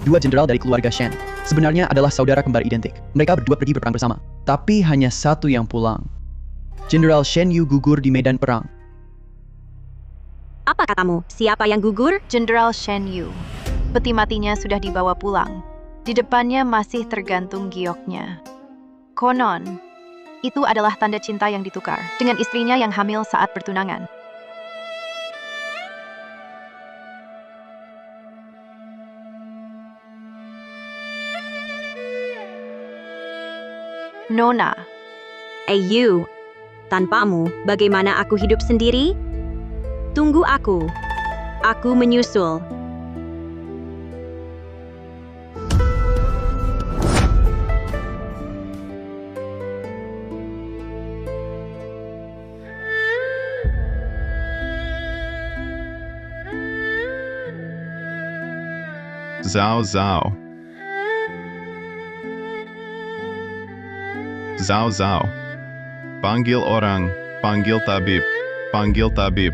Dua jenderal dari keluarga Shen sebenarnya adalah saudara kembar identik. Mereka berdua pergi berperang bersama, tapi hanya satu yang pulang. Jenderal Shen Yu gugur di medan perang. Apa katamu? Siapa yang gugur? Jenderal Shen Yu. Peti matinya sudah dibawa pulang. Di depannya masih tergantung gioknya. Konon, itu adalah tanda cinta yang ditukar dengan istrinya yang hamil saat bertunangan. Nona, Yu, tanpamu, bagaimana aku hidup sendiri? Tunggu aku. Aku menyusul. Zhao Zhao. Zhao Zhao. Panggil orang, panggil tabib, panggil tabib.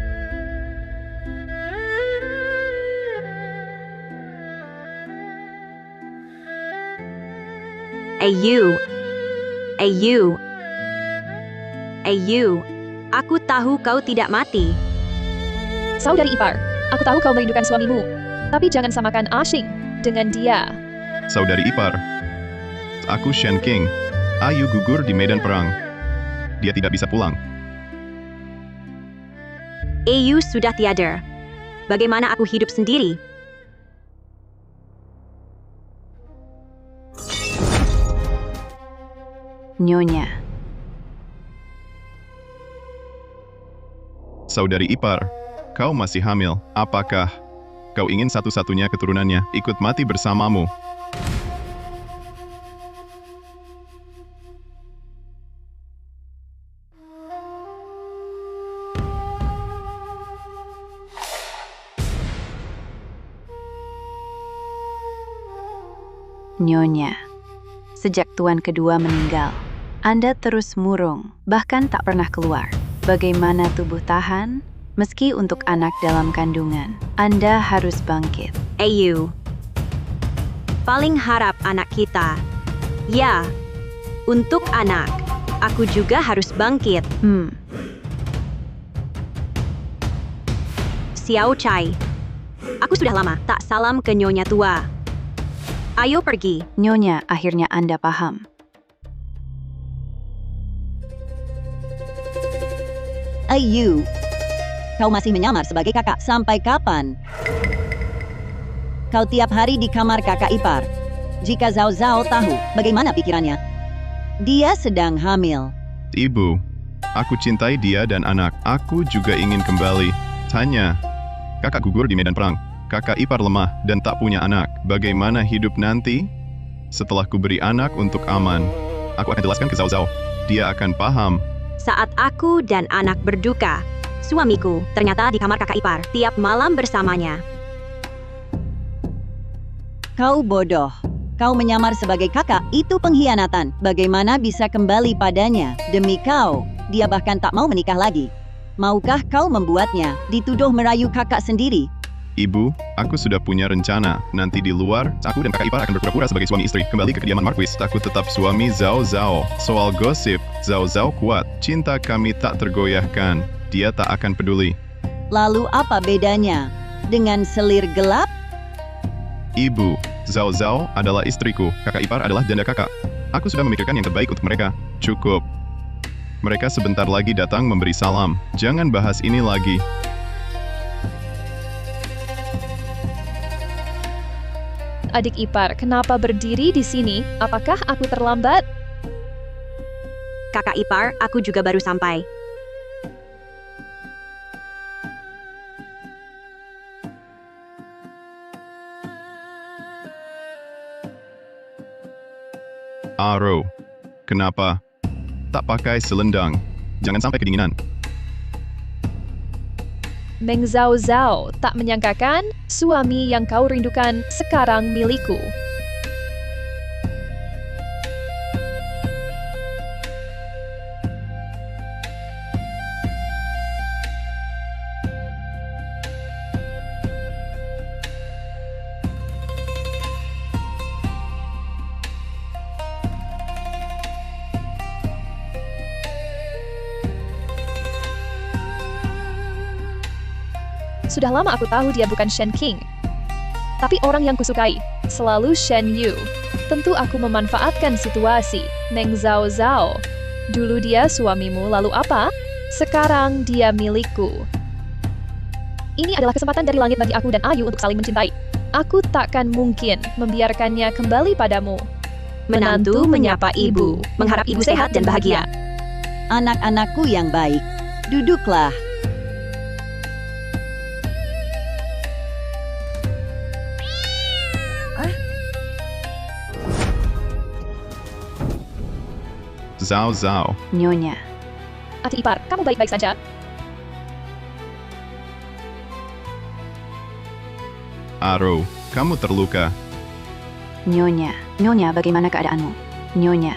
Yu, aku tahu kau tidak mati. Saudari ipar, aku tahu kau merindukan suamimu, tapi jangan samakan Ashing dengan dia. Saudari ipar. Aku Shen King. Ayu gugur di medan perang. Dia tidak bisa pulang. Yu sudah tiada. Bagaimana aku hidup sendiri? Nyonya. Saudari ipar, kau masih hamil. Apakah kau ingin satu-satunya keturunannya ikut mati bersamamu? Nyonya, sejak tuan kedua meninggal, Anda terus murung, bahkan tak pernah keluar. Bagaimana tubuh tahan? Meski untuk anak dalam kandungan, Anda harus bangkit. Yu, paling harap anak kita. Ya, untuk anak, aku juga harus bangkit. Xiao Chai, aku sudah lama tak salam ke Nyonya tua. Ayo pergi. Nyonya, akhirnya Anda paham. Ayu, kau masih menyamar sebagai kakak sampai kapan? Kau tiap hari di kamar kakak ipar. Jika Zhao Zhao tahu, bagaimana pikirannya? Dia sedang hamil. Ibu, aku cintai dia dan anak. Aku juga ingin kembali. Tanya, kakak gugur di medan perang. Kakak ipar lemah dan tak punya anak. Bagaimana hidup nanti? Setelah kuberi anak untuk aman, aku akan jelaskan ke Zhao Zhao. Dia akan paham. Saat aku dan anak berduka, suamiku ternyata di kamar kakak ipar tiap malam bersamanya. Kau bodoh. Kau menyamar sebagai kakak, itu pengkhianatan. Bagaimana bisa kembali padanya? Demi kau, dia bahkan tak mau menikah lagi. Maukah kau membuatnya dituduh merayu kakak sendiri? Ibu, aku sudah punya rencana. Nanti di luar, aku dan kakak ipar akan berpura-pura sebagai suami istri. Kembali ke kediaman Marquis. Aku tetap suami Zhao Zhao. Soal gosip, Zhao Zhao kuat. Cinta kami tak tergoyahkan. Dia tak akan peduli. Lalu apa bedanya dengan selir gelap? Ibu, Zhao Zhao adalah istriku. Kakak ipar adalah janda kakak. Aku sudah memikirkan yang terbaik untuk mereka. Cukup. Mereka sebentar lagi datang memberi salam. Jangan bahas ini lagi. Adik ipar, kenapa berdiri di sini? Apakah aku terlambat? Kakak ipar, aku juga baru sampai. Aro, kenapa tak pakai selendang? Jangan sampai kedinginan. Meng Zhao Zhao, tak menyangkakan suami yang kau rindukan sekarang milikku. Sudah lama aku tahu dia bukan Shen King. Tapi orang yang kusukai selalu Shen Yu. Tentu aku memanfaatkan situasi. Meng Zhao Zhao. Dulu dia suamimu, lalu apa? Sekarang dia milikku. Ini adalah kesempatan dari langit bagi aku dan Ayu untuk saling mencintai. Aku takkan mungkin membiarkannya kembali padamu. Menantu menyapa ibu, mengharap ibu sehat dan bahagia. Anak-anakku yang baik, duduklah. Zhao Zhao. Nyonya. Adik ipar, kamu baik-baik saja? Aro, kamu terluka. Nyonya. Nyonya, bagaimana keadaanmu? Nyonya.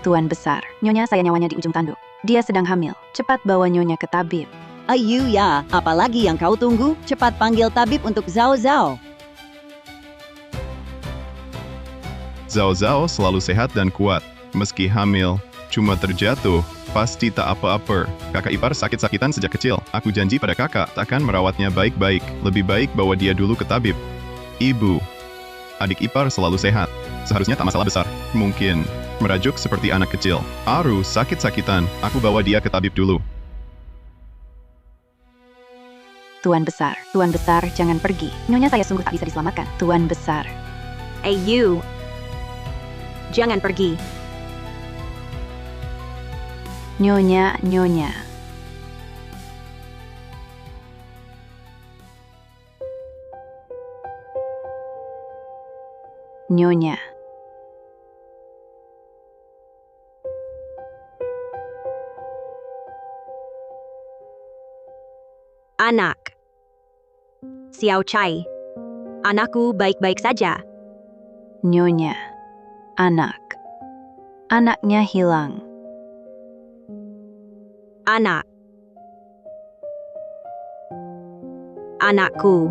Tuan besar, Nyonya saya nyawanya di ujung tanduk. Dia sedang hamil. Cepat bawa Nyonya ke tabib. Ayu ya, apalagi yang kau tunggu? Cepat panggil tabib untuk Zhao Zhao. Zhao Zhao selalu sehat dan kuat. Meski hamil, cuma terjatuh, pasti tak apa-apa. Kakak ipar sakit-sakitan sejak kecil. Aku janji pada kakak takkan merawatnya baik-baik. Lebih baik bawa dia dulu ke tabib. Ibu, adik ipar selalu sehat. Seharusnya tak masalah besar. Mungkin merajuk seperti anak kecil. Aru sakit-sakitan. Aku bawa dia ke tabib dulu. Tuan besar, jangan pergi. Nyonya saya sungguh tak bisa diselamatkan. Tuan besar. Ayu, jangan pergi. Nyonya, Nyonya. Nyonya. Anak. Xiao Chai. Anakku baik-baik saja. Nyonya. Anak. Anaknya hilang. Anak. Anakku.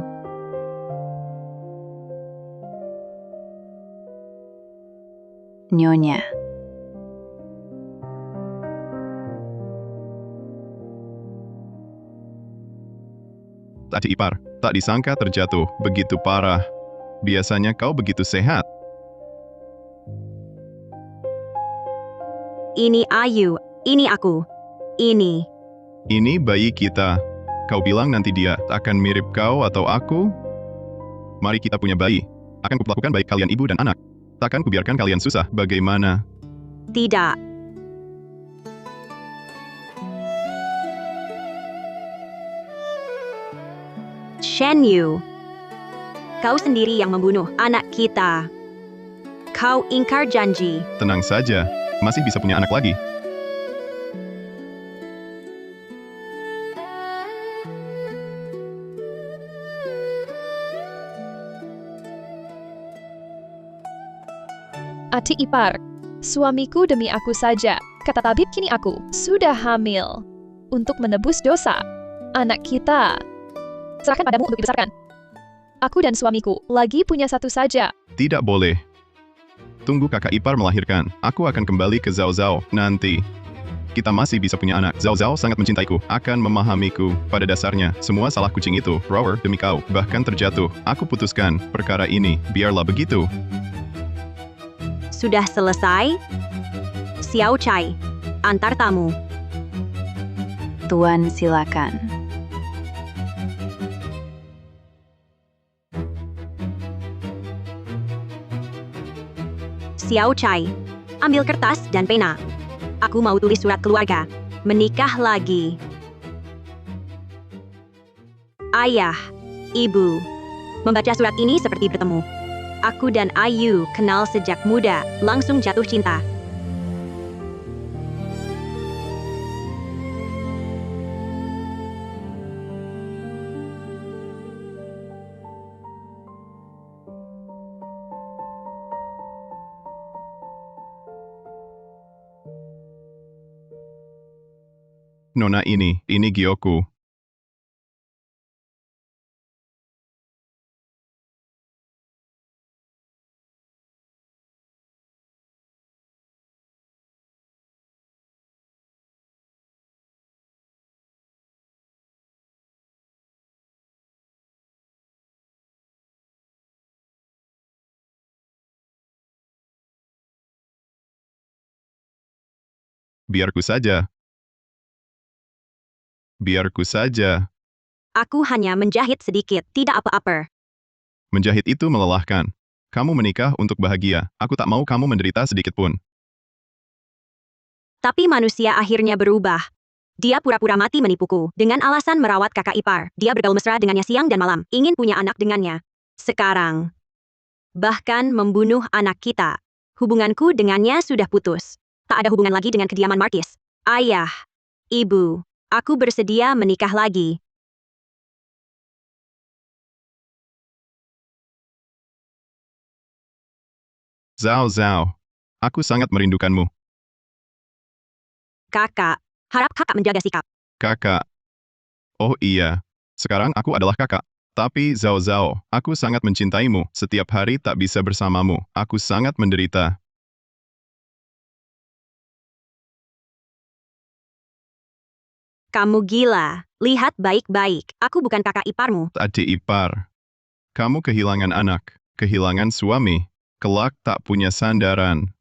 Nyonya. Adik ipar, tak disangka terjatuh. Begitu parah. Biasanya kau begitu sehat. Ini Ayu. Ini aku. Ini. Ini bayi kita. Kau bilang nanti dia akan mirip kau atau aku? Mari kita punya bayi. Akan kuperlakukan baik kalian ibu dan anak. Takkan kubiarkan kalian susah. Bagaimana? Tidak. Shen Yu. Kau sendiri yang membunuh anak kita. Kau ingkar janji. Tenang saja. Masih bisa punya anak lagi. Adik ipar, suamiku demi aku saja. Kata tabib kini aku sudah hamil. Untuk menebus dosa anak kita. Serahkan padamu untuk dibesarkan. Aku dan suamiku lagi punya satu saja. Tidak boleh. Tunggu kakak ipar melahirkan. Aku akan kembali ke Zhao Zhao nanti. Kita masih bisa punya anak. Zhao Zhao sangat mencintaiku, akan memahamiku. Pada dasarnya, semua salah kucing itu, rower demi kau, bahkan terjatuh. Aku putuskan perkara ini, biarlah begitu. Sudah selesai? Xiao Chai, antar tamu. Tuan silakan. Xiao Chai, ambil kertas dan pena. Aku mau tulis surat keluarga. Menikah lagi. Ayah, ibu. Membaca surat ini seperti bertemu. Aku dan Ayu kenal sejak muda, langsung jatuh cinta. Nona ini Gyoku. Biarku saja. Biarku saja. Aku hanya menjahit sedikit, tidak apa-apa. Menjahit itu melelahkan. Kamu menikah untuk bahagia. Aku tak mau kamu menderita sedikit pun. Tapi manusia akhirnya berubah. Dia pura-pura mati menipuku, dengan alasan merawat kakak ipar. Dia bergaul mesra dengannya siang dan malam, ingin punya anak dengannya. Sekarang, bahkan membunuh anak kita. Hubunganku dengannya sudah putus. Tak ada hubungan lagi dengan kediaman Markis. Ayah, ibu, aku bersedia menikah lagi. Zhao Zhao. Aku sangat merindukanmu. Kakak, harap kakak menjaga sikap. Kakak. Oh iya. Sekarang aku adalah kakak. Tapi Zhao Zhao, aku sangat mencintaimu. Setiap hari tak bisa bersamamu. Aku sangat menderita. Kamu gila. Lihat baik-baik. Aku bukan kakak iparmu. Adik ipar. Kamu kehilangan anak. Kehilangan suami. Kelak tak punya sandaran.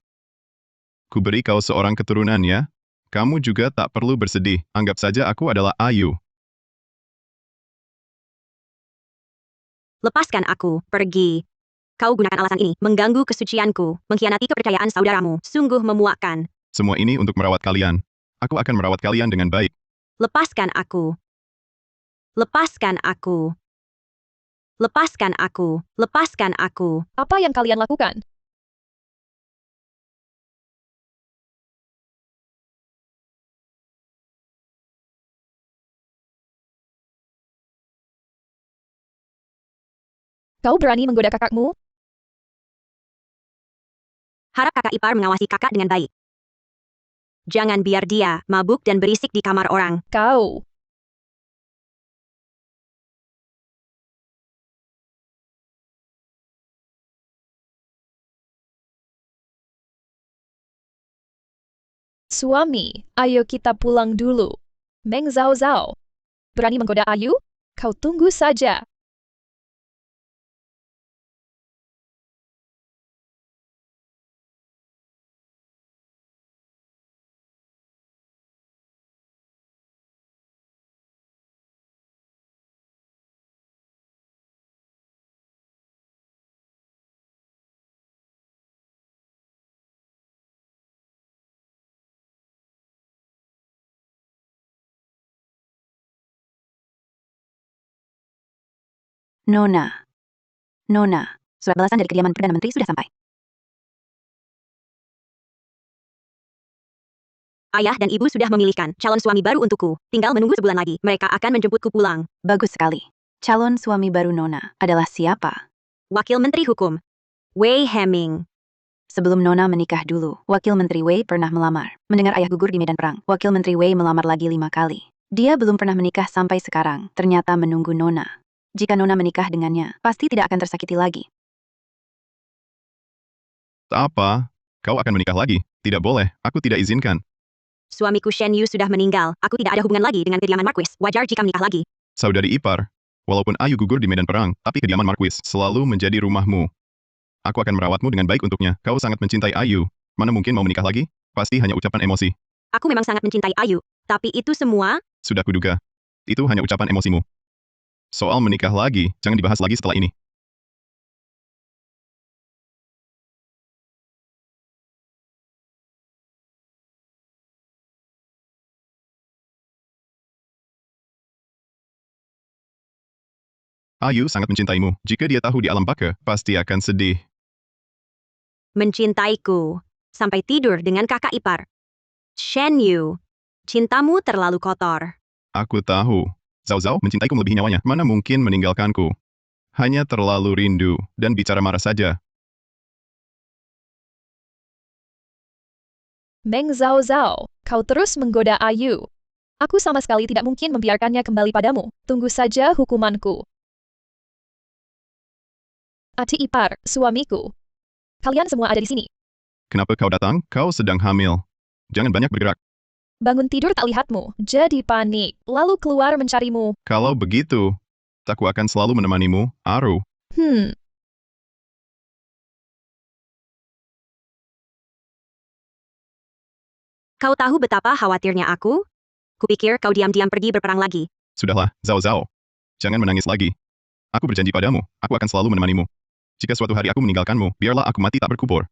Kuberi kau seorang keturunan ya. Kamu juga tak perlu bersedih. Anggap saja aku adalah Ayu. Lepaskan aku, pergi. Kau gunakan alasan ini, mengganggu kesucianku, mengkhianati kepercayaan saudaramu, sungguh memuakkan. Semua ini untuk merawat kalian. Aku akan merawat kalian dengan baik. Lepaskan aku. Lepaskan aku. Lepaskan aku. Lepaskan aku. Apa yang kalian lakukan? Kau berani menggoda kakakmu? Harap kakak ipar mengawasi kakak dengan baik. Jangan biar dia mabuk dan berisik di kamar orang. Kau. Suami, ayo kita pulang dulu. Meng Zhao Zhao. Berani menggoda Ayu? Kau tunggu saja. Nona. Nona, surat balasan dari kediaman Perdana Menteri sudah sampai. Ayah dan ibu sudah memilihkan calon suami baru untukku. Tinggal menunggu sebulan lagi. Mereka akan menjemputku pulang. Bagus sekali. Calon suami baru Nona adalah siapa? Wakil Menteri Hukum. Wei Heming. Sebelum Nona menikah dulu, Wakil Menteri Wei pernah melamar. Mendengar ayah gugur di medan perang, Wakil Menteri Wei melamar lagi 5 kali. Dia belum pernah menikah sampai sekarang, ternyata menunggu Nona. Jika Nona menikah dengannya, pasti tidak akan tersakiti lagi. Apa? Kau akan menikah lagi? Tidak boleh, aku tidak izinkan. Suamiku Shen Yu sudah meninggal. Aku tidak ada hubungan lagi dengan kediaman Marquis. Wajar jika menikah lagi. Saudari ipar, walaupun Ayu gugur di medan perang, tapi kediaman Marquis selalu menjadi rumahmu. Aku akan merawatmu dengan baik untuknya. Kau sangat mencintai Ayu. Mana mungkin mau menikah lagi? Pasti hanya ucapan emosi. Aku memang sangat mencintai Ayu. Tapi itu semua, Sudah kuduga. Itu hanya ucapan emosimu. Soal menikah lagi, jangan dibahas lagi setelah ini. Ayu sangat mencintaimu. Jika dia tahu di alam baka, pasti akan sedih. mencintaiku. Sampai tidur dengan kakak ipar. Shen Yu, cintamu terlalu kotor. Aku tahu. Zhao Zhao mencintaiku melebihi nyawanya. Mana mungkin meninggalkanku? Hanya terlalu rindu, dan bicara marah saja. Meng Zhao Zhao, kau terus menggoda Ayu. Aku sama sekali tidak mungkin membiarkannya kembali padamu. Tunggu saja hukumanku. Adik ipar, suamiku. Kalian semua ada di sini. Kenapa kau datang? Kau sedang hamil. Jangan banyak bergerak. Bangun tidur tak lihatmu, jadi panik, lalu keluar mencarimu. Kalau begitu, aku akan selalu menemanimu, Aru. Kau tahu betapa khawatirnya aku? Kupikir kau diam-diam pergi berperang lagi. Sudahlah, Zhao Zhao. Jangan menangis lagi. Aku berjanji padamu, aku akan selalu menemanimu. Jika suatu hari aku meninggalkanmu, biarlah aku mati tak berkubur.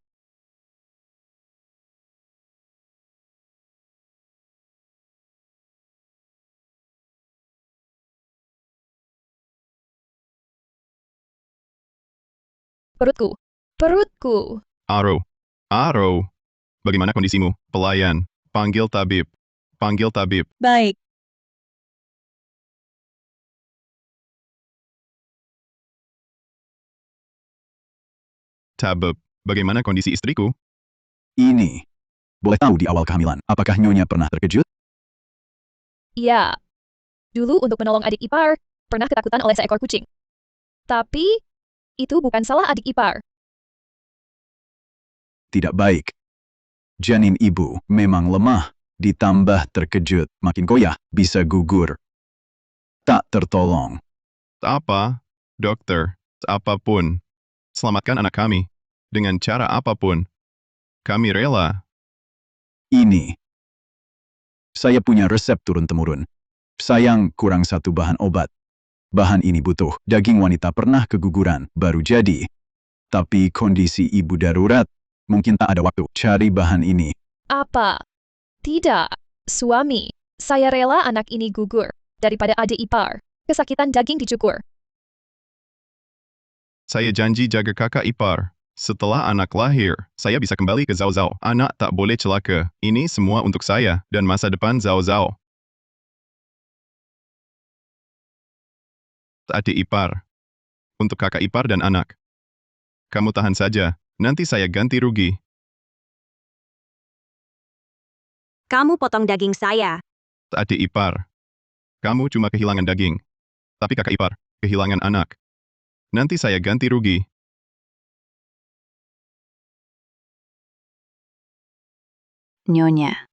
Perutku. Perutku. Aro. Aro. Bagaimana kondisimu, pelayan? Panggil tabib. Panggil tabib. Baik. Tabib. Bagaimana kondisi istriku? Ini. Boleh tahu di awal kehamilan, apakah Nyonya pernah terkejut? Ya. Dulu untuk menolong adik ipar, pernah ketakutan oleh seekor kucing. Tapi, itu bukan salah adik ipar. Tidak baik. Janin ibu memang lemah, ditambah terkejut, makin goyah, bisa gugur. Tak tertolong. Apa? Dokter. Apapun. Selamatkan anak kami. Dengan cara apapun. Kami rela. Ini. Saya punya resep turun-temurun. Sayang, kurang satu bahan obat. Bahan ini butuh. Daging wanita pernah keguguran, baru jadi. Tapi kondisi ibu darurat. Mungkin tak ada waktu. Cari bahan ini. Apa? Tidak. Suami, saya rela anak ini gugur daripada adik ipar. Kesakitan daging dicukur. Saya janji jaga kakak ipar. Setelah anak lahir, saya bisa kembali ke Zhao Zhao. Anak tak boleh celaka. Ini semua untuk saya dan masa depan Zhao Zhao. Adik ipar. Untuk kakak ipar dan anak. Kamu tahan saja. Nanti saya ganti rugi. Kamu potong daging saya. Adik ipar. Kamu cuma kehilangan daging. Tapi kakak ipar, kehilangan anak. Nanti saya ganti rugi. Nyonya.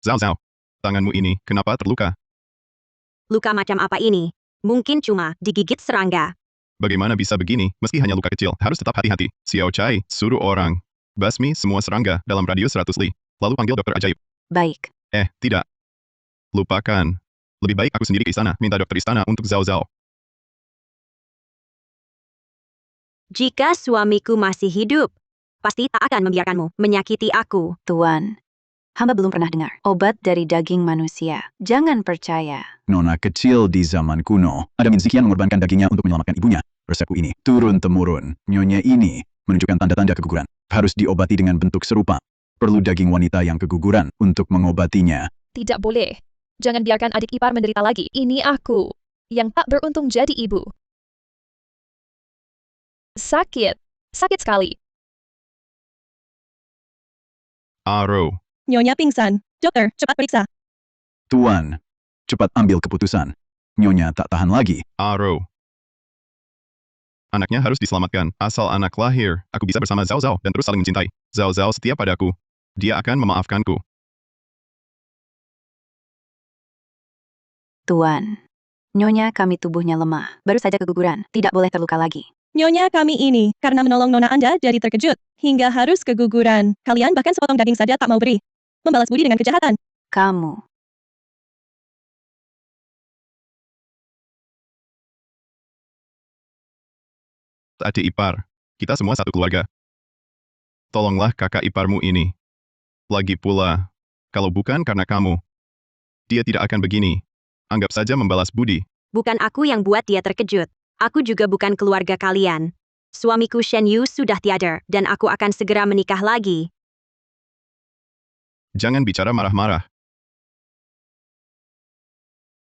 Zhao Zhao. Tanganmu ini, kenapa terluka? Luka macam apa ini? Mungkin cuma digigit serangga. Bagaimana bisa begini, meski hanya luka kecil, harus tetap hati-hati. Xiao Chai, suruh orang. Basmi semua serangga dalam radius 100 li. Lalu panggil dokter ajaib. Baik. Tidak. Lupakan. Lebih baik aku sendiri ke istana, minta dokter istana untuk Zhao Zhao. Jika suamiku masih hidup, pasti tak akan membiarkanmu menyakiti aku. Tuan. Hamba belum pernah dengar obat dari daging manusia. Jangan percaya. Nona kecil di zaman kuno. Ada Min Ziqian mengorbankan dagingnya untuk menyelamatkan ibunya. Resepku ini, turun-temurun. Nyonya ini menunjukkan tanda-tanda keguguran. Harus diobati dengan bentuk serupa. Perlu daging wanita yang keguguran untuk mengobatinya. Tidak boleh. Jangan biarkan adik ipar menderita lagi. Ini aku, yang tak beruntung jadi ibu. Sakit. Sakit sekali. Aro. Nyonya pingsan. Dokter, cepat periksa. Tuan, cepat ambil keputusan. Nyonya tak tahan lagi. Aro. Anaknya harus diselamatkan. Asal anak lahir, aku bisa bersama Zhao Zhao dan terus saling mencintai. Zhao Zhao setia padaku. Dia akan memaafkanku. Tuan. Nyonya kami tubuhnya lemah. Baru saja keguguran. Tidak boleh terluka lagi. Nyonya kami ini, karena menolong nona Anda jadi terkejut. Hingga harus keguguran. Kalian bahkan sepotong daging saja tak mau beri. Membalas budi dengan kejahatan. Kamu. Adik ipar, kita semua satu keluarga. Tolonglah kakak iparmu ini. Lagi pula, kalau bukan karena kamu, dia tidak akan begini. Anggap saja membalas budi. Bukan aku yang buat dia terkejut. Aku juga bukan keluarga kalian. Suamiku Shen Yu sudah tiada, dan aku akan segera menikah lagi. Jangan bicara marah-marah.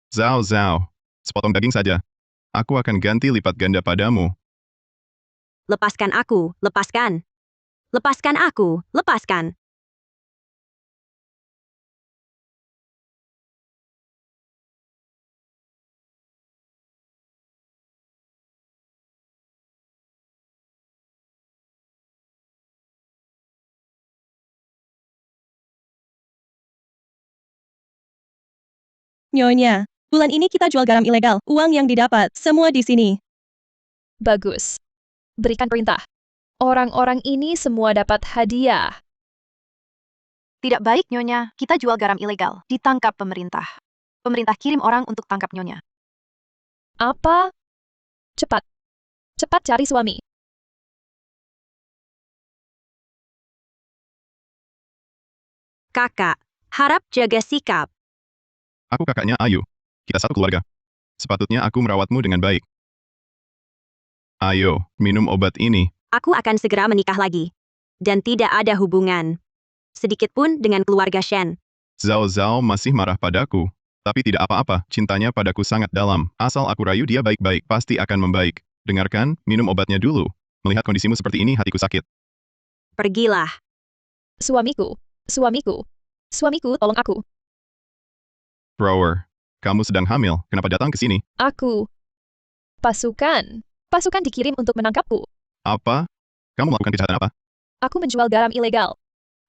Zhao Zhao, sepotong daging saja. Aku akan ganti lipat ganda padamu. Lepaskan aku, lepaskan. Lepaskan aku, lepaskan. Nyonya, bulan ini kita jual garam ilegal. Uang yang didapat, semua di sini. Bagus. Berikan perintah. Orang-orang ini semua dapat hadiah. Tidak baik, Nyonya. Kita jual garam ilegal. Ditangkap pemerintah. Pemerintah kirim orang untuk tangkap Nyonya. Apa? Cepat. Cepat cari suami. Kakak, harap jaga sikap. Aku kakaknya Ayu. Kita satu keluarga. Sepatutnya aku merawatmu dengan baik. Ayo, minum obat ini. Aku akan segera menikah lagi. Dan tidak ada hubungan sedikit pun dengan keluarga Shen. Zhao Zhao masih marah padaku. Tapi tidak apa-apa, cintanya padaku sangat dalam. Asal aku rayu dia baik-baik, pasti akan membaik. Dengarkan, minum obatnya dulu. Melihat kondisimu seperti ini, hatiku sakit. Pergilah. Suamiku. Suamiku. Suamiku, tolong aku. Thrower, kamu sedang hamil, kenapa datang ke sini? Aku. Pasukan. Pasukan dikirim untuk menangkapku. Apa? Kamu melakukan kejahatan apa? Aku menjual garam ilegal.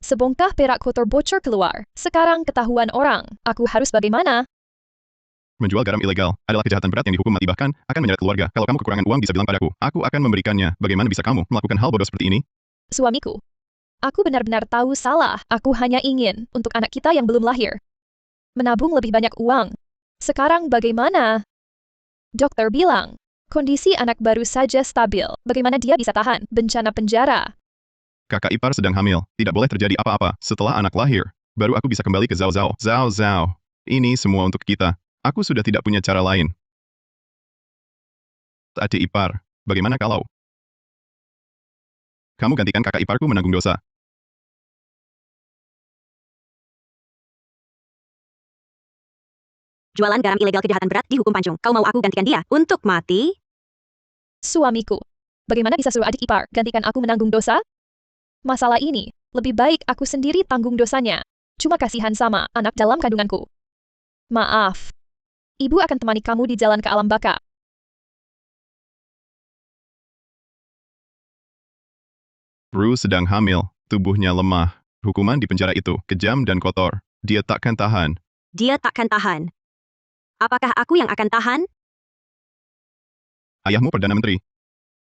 Sebongkah perak kotor bocor keluar. Sekarang ketahuan orang. Aku harus bagaimana? Menjual garam ilegal adalah kejahatan berat yang dihukum mati, bahkan akan menyeret keluarga. Kalau kamu kekurangan uang bisa bilang padaku. Aku akan memberikannya. Bagaimana bisa kamu melakukan hal bodoh seperti ini? Suamiku. Aku benar-benar tahu salah. Aku hanya ingin untuk anak kita yang belum lahir. Menabung lebih banyak uang. Sekarang bagaimana? Dokter bilang, kondisi anak baru saja stabil. Bagaimana dia bisa tahan bencana penjara? Kakak ipar sedang hamil. Tidak boleh terjadi apa-apa. Setelah anak lahir, baru aku bisa kembali ke Zhao Zhao. Zhao Zhao. Ini semua untuk kita. Aku sudah tidak punya cara lain. Adik ipar, bagaimana kalau kamu gantikan kakak iparku menanggung dosa? Jualan garam ilegal kejahatan berat dihukum pancung. Kau mau aku gantikan dia untuk mati? Suamiku. Bagaimana bisa suruh adik ipar gantikan aku menanggung dosa? Masalah ini, lebih baik aku sendiri tanggung dosanya. Cuma kasihan sama anak dalam kandunganku. Maaf. Ibu akan temani kamu di jalan ke alam baka. Ru sedang hamil, tubuhnya lemah. Hukuman di penjara itu kejam dan kotor. Dia takkan tahan. Dia takkan tahan. Apakah aku yang akan tahan? Ayahmu Perdana Menteri.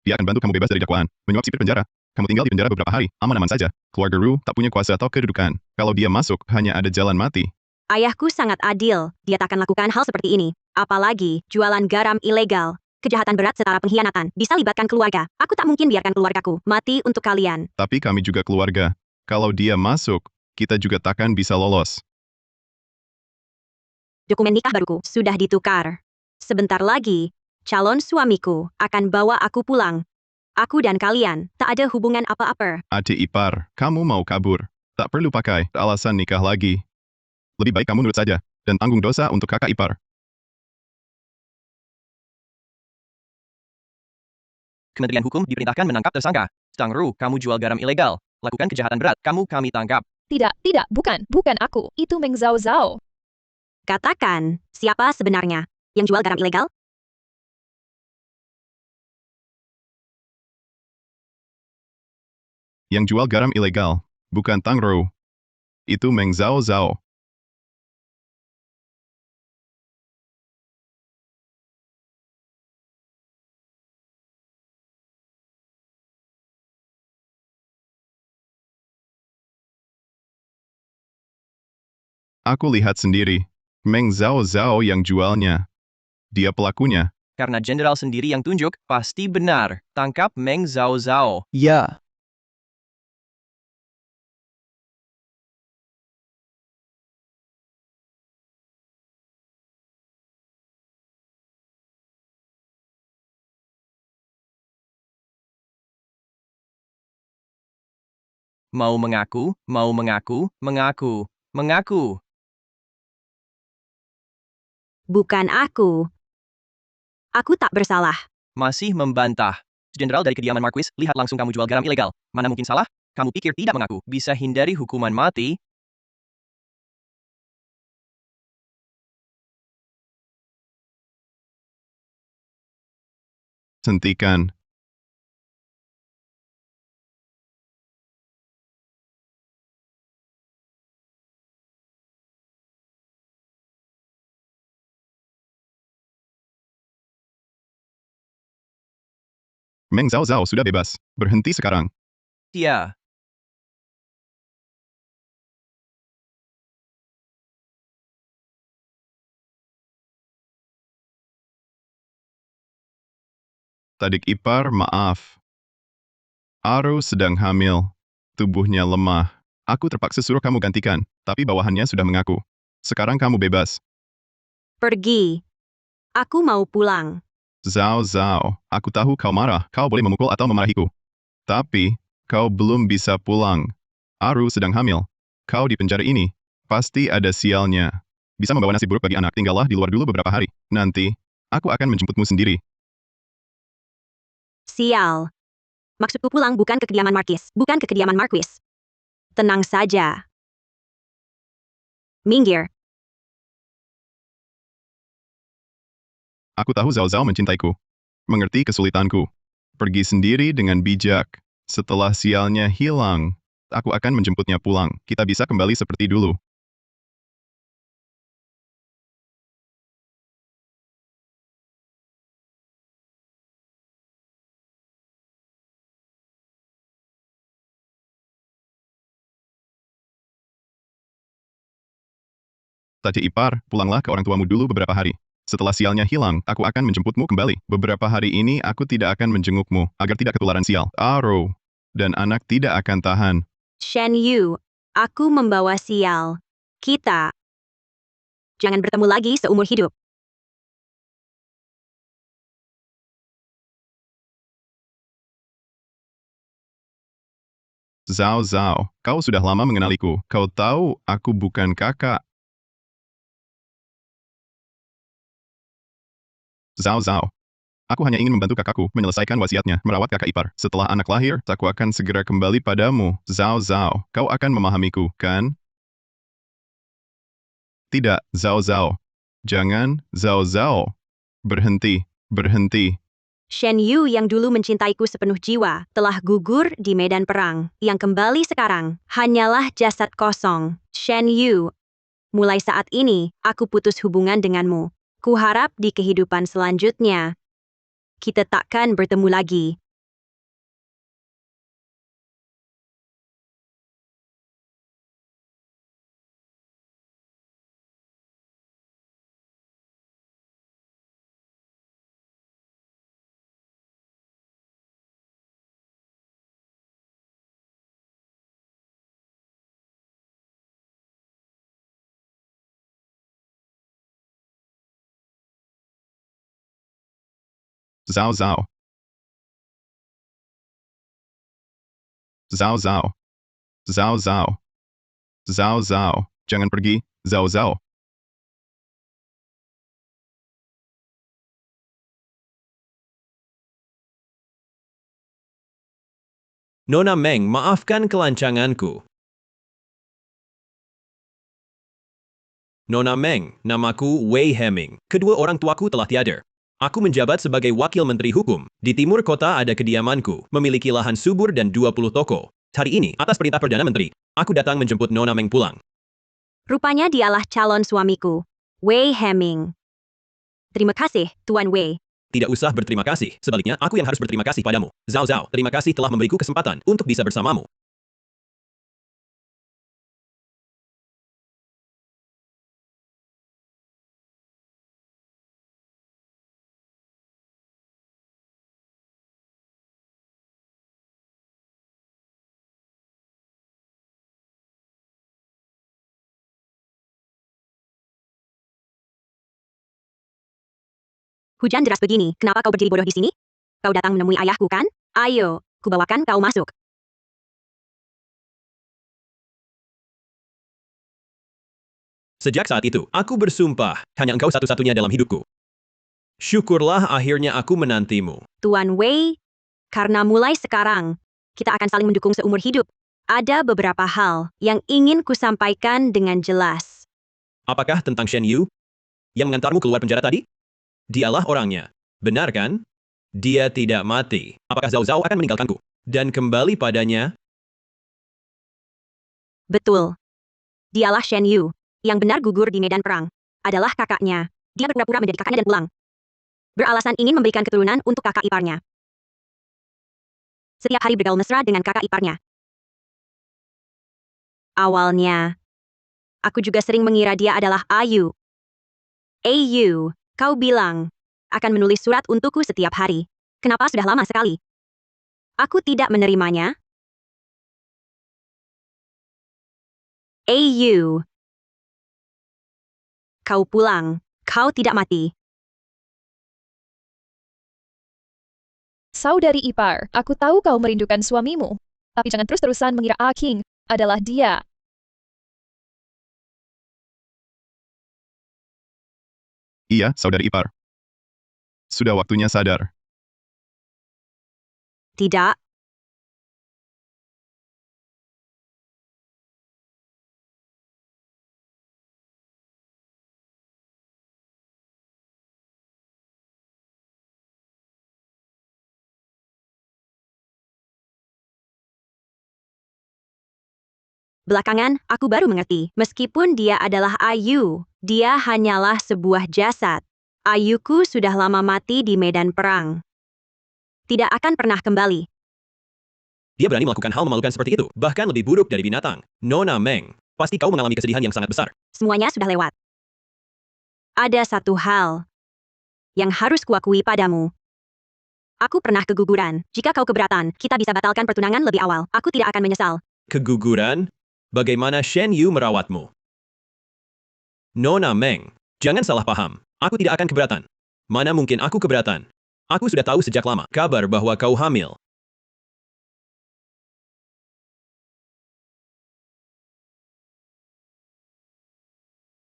Dia akan bantu kamu bebas dari dakwaan, menyuap sipir penjara. Kamu tinggal di penjara beberapa hari, aman-aman saja. Keluarga Ru tak punya kuasa atau kedudukan. Kalau dia masuk, hanya ada jalan mati. Ayahku sangat adil. Dia takkan lakukan hal seperti ini. Apalagi jualan garam ilegal. Kejahatan berat setara pengkhianatan. Bisa libatkan keluarga. Aku tak mungkin biarkan keluargaku mati untuk kalian. Tapi kami juga keluarga. Kalau dia masuk, kita juga takkan bisa lolos. Dokumen nikah baruku sudah ditukar. Sebentar lagi, calon suamiku akan bawa aku pulang. Aku dan kalian tak ada hubungan apa-apa. Adik ipar, kamu mau kabur. Tak perlu pakai alasan nikah lagi. Lebih baik kamu nurut saja, dan tanggung dosa untuk kakak ipar. Kementerian Hukum diperintahkan menangkap tersangka. Zhang Ru, kamu jual garam ilegal. Lakukan kejahatan berat, kami tangkap. Tidak, bukan aku. Itu Meng Zhao Zhao. Katakan, siapa sebenarnya yang jual garam ilegal? Yang jual garam ilegal, bukan Tang Rou. Itu Meng Zhao Zhao. Aku lihat sendiri. Meng Zhao Zhao yang jualnya. Dia pelakunya. Karena jenderal sendiri yang tunjuk, pasti benar. Tangkap Meng Zhao Zhao. Ya, mau mengaku. Bukan aku. Aku tak bersalah. Masih membantah. Jenderal dari kediaman Marquis, lihat langsung kamu jual garam ilegal. Mana mungkin salah? Kamu pikir tidak mengaku, bisa hindari hukuman mati? Hentikan. Meng Zhao Zhao sudah bebas. Berhenti sekarang. Iya. Adik ipar, maaf. Aru sedang hamil. Tubuhnya lemah. Aku terpaksa suruh kamu gantikan, tapi bawahannya sudah mengaku. Sekarang kamu bebas. Pergi. Aku mau pulang. Zhao Zhao, aku tahu kau marah. Kau boleh memukul atau memarahiku. Tapi, kau belum bisa pulang. Aru sedang hamil. Kau di penjara ini. Pasti ada sialnya. Bisa membawa nasib buruk bagi anak. Tinggallah di luar dulu beberapa hari. Nanti, aku akan menjemputmu sendiri. Sial. Maksudku pulang bukan ke kediaman Markis. Bukan ke kediaman Marquis. Tenang saja. Minggir. Aku tahu Zhao Zhao mencintaiku. Mengerti kesulitanku. Pergi sendiri dengan bijak. Setelah sialnya hilang, aku akan menjemputnya pulang. Kita bisa kembali seperti dulu. Tadi ipar, pulanglah ke orang tuamu dulu beberapa hari. Setelah sialnya hilang, aku akan menjemputmu kembali. Beberapa hari ini aku tidak akan menjengukmu, agar tidak ketularan sial. Aro. Dan anak tidak akan tahan. Shen Yu, aku membawa sial. Kita jangan bertemu lagi seumur hidup. Zhao Zhao, kau sudah lama mengenaliku. Kau tahu aku bukan kakak. Zhao Zhao. Aku hanya ingin membantu kakakku menyelesaikan wasiatnya, merawat kakak ipar. Setelah anak lahir, aku akan segera kembali padamu. Zhao Zhao, kau akan memahamiku, kan? Tidak, Zhao Zhao. Jangan, Zhao Zhao. Berhenti, berhenti. Shen Yu yang dulu mencintaiku sepenuh jiwa telah gugur di medan perang. Yang kembali sekarang hanyalah jasad kosong. Shen Yu, mulai saat ini aku putus hubungan denganmu. Kuharap di kehidupan selanjutnya kita takkan bertemu lagi. Zhao Zhao. Zhao Zhao. Zhao Zhao. Zhao Zhao. Jangan pergi, Zhao Zhao. Nona Meng, maafkan kelancanganku. Nona Meng, namaku Wei Heming. Kedua orang tuaku telah tiada. Aku menjabat sebagai wakil menteri hukum. Di timur kota ada kediamanku, memiliki lahan subur dan 20 toko. Hari ini, atas perintah Perdana Menteri, aku datang menjemput Nona Meng pulang. Rupanya dialah calon suamiku, Wei Heming. Terima kasih, Tuan Wei. Tidak usah berterima kasih, sebaliknya aku yang harus berterima kasih padamu. Zhao Zhao, terima kasih telah memberiku kesempatan untuk bisa bersamamu. Hujan deras begini, kenapa kau berdiri bodoh di sini? Kau datang menemui ayahku kan? Ayo, kubawakan kau masuk. Sejak saat itu, aku bersumpah, hanya engkau satu-satunya dalam hidupku. Syukurlah akhirnya aku menantimu. Tuan Wei, karena mulai sekarang, kita akan saling mendukung seumur hidup. Ada beberapa hal yang ingin kusampaikan dengan jelas. Apakah tentang Shen Yu? Yang mengantarmu keluar penjara tadi? Dialah orangnya. Benar kan? Dia tidak mati. Apakah Zhao Zhao akan meninggalkanku? Dan kembali padanya? Betul. Dialah Shen Yu, yang benar gugur di medan perang. Adalah kakaknya. Dia berpura-pura menjadi kakaknya dan pulang. Beralasan ingin memberikan keturunan untuk kakak iparnya. setiap hari bergaul mesra dengan kakak iparnya. Awalnya, aku juga sering mengira dia adalah Ayu. Ayu, kau bilang akan menulis surat untukku setiap hari. Kenapa sudah lama sekali? Aku tidak menerimanya. Ayu, kau pulang. Kau tidak mati. Saudari ipar, aku tahu kau merindukan suamimu. Tapi jangan terus-terusan mengira King adalah dia. Iya, saudari ipar. Sudah waktunya sadar. Tidak. Belakangan, aku baru mengerti. Meskipun dia adalah Ayu, dia hanyalah sebuah jasad. Ayuku sudah lama mati di medan perang. Tidak akan pernah kembali. Dia berani melakukan hal memalukan seperti itu, bahkan lebih buruk dari binatang. Nona Meng, pasti kau mengalami kesedihan yang sangat besar. Semuanya sudah lewat. Ada satu hal yang harus kuakui padamu. Aku pernah keguguran. Jika kau keberatan, kita bisa batalkan pertunangan lebih awal. Aku tidak akan menyesal. Keguguran? Bagaimana Shen Yu merawatmu? Nona Meng, jangan salah paham. Aku tidak akan keberatan. Mana mungkin aku keberatan? Aku sudah tahu sejak lama kabar bahwa kau hamil.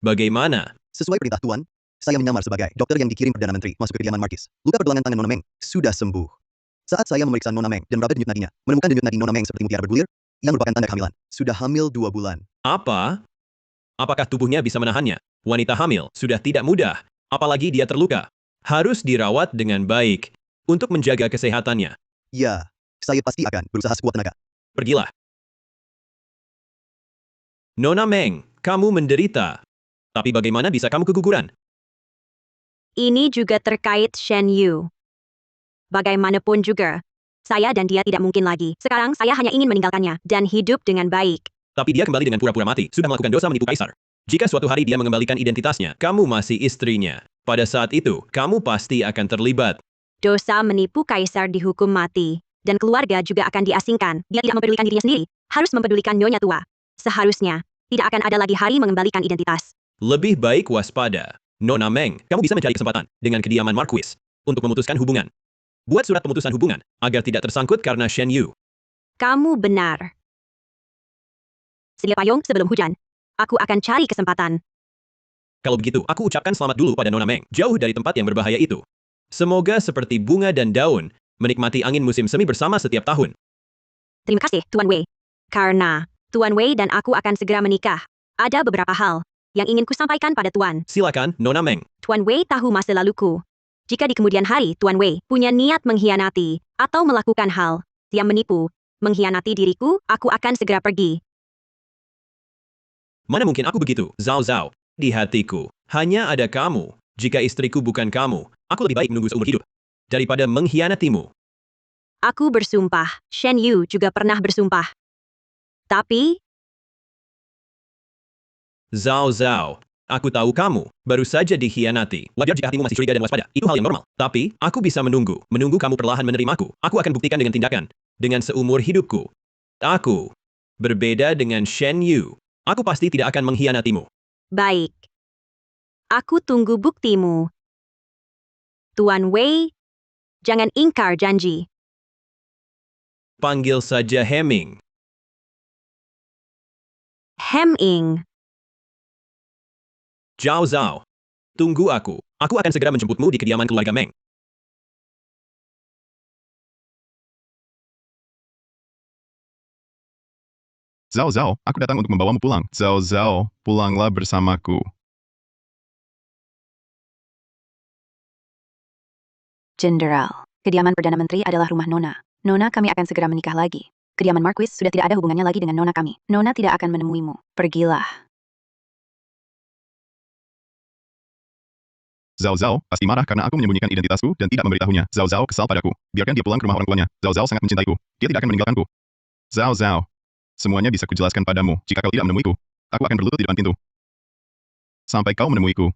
Bagaimana? Sesuai perintah Tuan, saya menyamar sebagai dokter yang dikirim Perdana Menteri masuk ke kediaman Markis. Luka pergelangan tangan Nona Meng sudah sembuh. Saat saya memeriksa Nona Meng dan meraba denyut nadinya, menemukan denyut nadi Nona Meng seperti mutiara bergulir, yang merupakan tanda kehamilan. Sudah hamil 2 bulan. Apa? Apakah tubuhnya bisa menahannya? Wanita hamil sudah tidak mudah, apalagi dia terluka. Harus dirawat dengan baik untuk menjaga kesehatannya. Ya, saya pasti akan berusaha sekuat tenaga. Pergilah. Nona Meng, kamu menderita. Tapi bagaimana bisa kamu keguguran? Ini juga terkait Shen Yu. Bagaimanapun juga, saya dan dia tidak mungkin lagi. Sekarang saya hanya ingin meninggalkannya dan hidup dengan baik. Tapi dia kembali dengan pura-pura mati, sudah melakukan dosa menipu kaisar. Jika suatu hari dia mengembalikan identitasnya, kamu masih istrinya. Pada saat itu, kamu pasti akan terlibat. Dosa menipu kaisar dihukum mati, dan keluarga juga akan diasingkan. Dia tidak mempedulikan dirinya sendiri, harus mempedulikan nyonya tua. Seharusnya, tidak akan ada lagi hari mengembalikan identitas. Lebih baik waspada. Nona Meng, kamu bisa mencari kesempatan dengan kediaman Marquis untuk memutuskan hubungan. Buat surat pemutusan hubungan, agar tidak tersangkut karena Shen Yu. Kamu benar. Sedia payung sebelum hujan. Aku akan cari kesempatan. Kalau begitu, aku ucapkan selamat dulu pada Nona Meng, jauh dari tempat yang berbahaya itu. Semoga seperti bunga dan daun, menikmati angin musim semi bersama setiap tahun. Terima kasih, Tuan Wei. Karena Tuan Wei dan aku akan segera menikah. Ada beberapa hal yang ingin kusampaikan pada Tuan. Silakan, Nona Meng. Tuan Wei tahu masa laluku. Jika di kemudian hari Tuan Wei punya niat mengkhianati atau melakukan hal yang menipu, mengkhianati diriku, aku akan segera pergi. Mana mungkin aku begitu, Zhao Zhao. Di hatiku, hanya ada kamu. Jika istriku bukan kamu, aku lebih baik menunggu seumur hidup daripada mengkhianatimu. Aku bersumpah, Shen Yu juga pernah bersumpah. Tapi, Zhao Zhao, aku tahu kamu baru saja dikhianati. Wajar jika hatimu masih curiga dan waspada. Itu hal yang normal. Tapi, aku bisa menunggu kamu perlahan menerimaku. Aku akan buktikan dengan tindakan. Dengan seumur hidupku. Aku berbeda dengan Shen Yu. Aku pasti tidak akan mengkhianatimu. baik. Aku tunggu buktimu. Tuan Wei, jangan ingkar janji. Panggil saja Heming. Heming. Zhao Zhao, tunggu aku. Aku akan segera menjemputmu di kediaman keluarga Meng. Zhao Zhao, aku datang untuk membawamu pulang. Zhao Zhao, pulanglah bersamaku. Jenderal, kediaman Perdana Menteri adalah rumah Nona. Nona, kami akan segera menikah lagi. Kediaman Marquis sudah tidak ada hubungannya lagi dengan Nona kami. Nona tidak akan menemuimu. Pergilah. Zhao Zhao pasti marah karena aku menyembunyikan identitasku dan tidak memberitahunya. Zhao Zhao kesal padaku. Biarkan dia pulang ke rumah orang tuanya. Zhao Zhao sangat mencintaiku. Dia tidak akan meninggalkanku. Zhao Zhao. Semuanya bisa kujelaskan padamu. Jika kau tidak menemuiku, aku akan berlutut di depan pintu. Sampai kau menemuiku.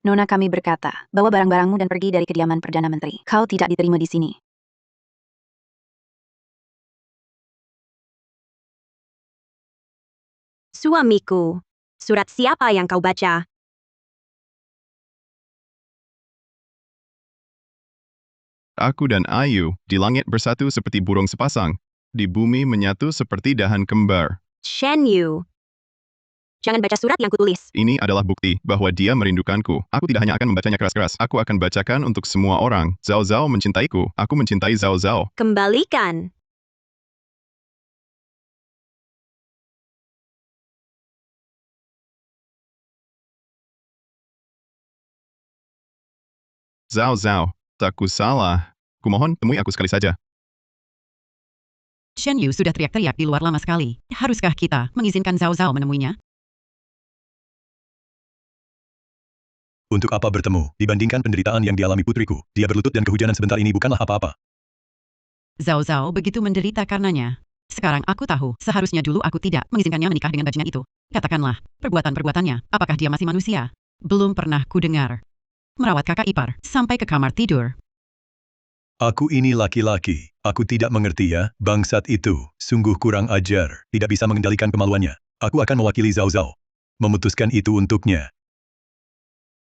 Nona kami berkata, bawa barang-barangmu dan pergi dari kediaman Perdana Menteri. Kau tidak diterima di sini. Suamiku, surat siapa yang kau baca? Aku dan Ayu di langit bersatu seperti burung sepasang. Di bumi menyatu seperti dahan kembar. Shen Yu. Jangan baca surat yang kutulis. Ini adalah bukti bahwa dia merindukanku. Aku tidak hanya akan membacanya keras-keras. Aku akan bacakan untuk semua orang. Zhao Zhao mencintaiku. Aku mencintai Zhao Zhao. Kembalikan. Zhao Zhao, takku salah. Kumohon temui aku sekali saja. Shen Yu sudah teriak-teriak di luar lama sekali. Haruskah kita mengizinkan Zhao Zhao menemuinya? Untuk apa bertemu? Dibandingkan penderitaan yang dialami putriku, dia berlutut dan kehujanan sebentar ini bukanlah apa-apa. Zhao Zhao begitu menderita karenanya. Sekarang aku tahu, seharusnya dulu aku tidak mengizinkannya menikah dengan bajingan itu. Katakanlah, perbuatan-perbuatannya, apakah dia masih manusia? Belum pernah kudengar. Merawat kakak ipar, sampai ke kamar tidur. Aku ini laki-laki. Aku tidak mengerti ya, bangsat itu. Sungguh kurang ajar. Tidak bisa mengendalikan kemaluannya. Aku akan mewakili Zhao Zhao. Memutuskan itu untuknya.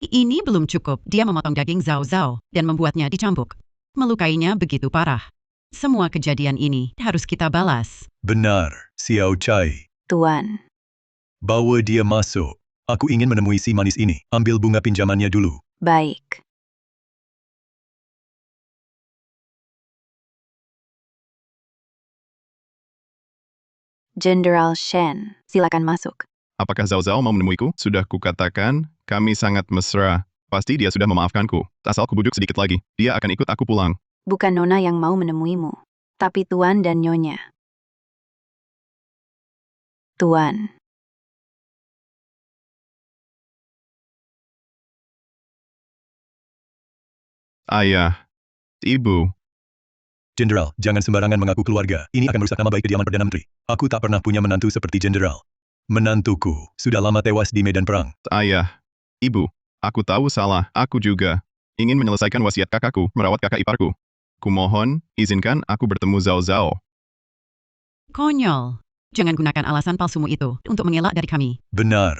Ini belum cukup. Dia memotong daging Zhao Zhao dan membuatnya dicambuk. Melukainya begitu parah. Semua kejadian ini harus kita balas. Benar, Xiao Chai. Tuan. Bawa dia masuk. Aku ingin menemui si manis ini. Ambil bunga pinjamannya dulu. Baik. Jenderal Shen, silakan masuk. Apakah Zhao Zhao mau menemuiku? Sudah kukatakan, kami sangat mesra. Pasti dia sudah memaafkanku. Asal kubujuk sedikit lagi, dia akan ikut aku pulang. Bukan Nona yang mau menemuimu, tapi Tuan dan Nyonya. Tuan. Ayah. Ibu. Jenderal, jangan sembarangan mengaku keluarga. Ini akan merusak nama baik kediaman Perdana Menteri. Aku tak pernah punya menantu seperti Jenderal. Menantuku sudah lama tewas di medan perang. Ayah. Ibu. Aku tahu salah. Aku juga ingin menyelesaikan wasiat kakakku, merawat kakak iparku. Kumohon, izinkan aku bertemu Zhao Zhao. Konyol. Jangan gunakan alasan palsumu itu untuk mengelak dari kami. Benar.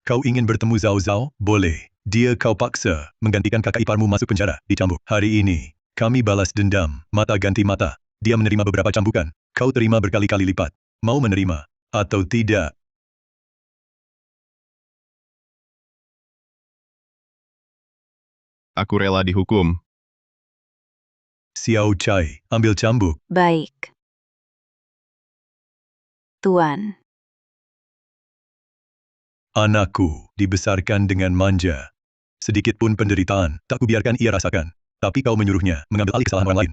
Kau ingin bertemu Zhao Zhao? Boleh. Dia kau paksa menggantikan kakak iparmu masuk penjara, dicambuk. Hari ini, kami balas dendam. Mata ganti mata. Dia menerima beberapa cambukan. Kau terima berkali-kali lipat. Mau menerima atau tidak? Aku rela dihukum. Xiao Chai, ambil cambuk. Baik. Tuan. Anakku dibesarkan dengan manja. Sedikit pun penderitaan, tak kubiarkan ia rasakan. Tapi kau menyuruhnya mengambil alih kesalahan orang lain.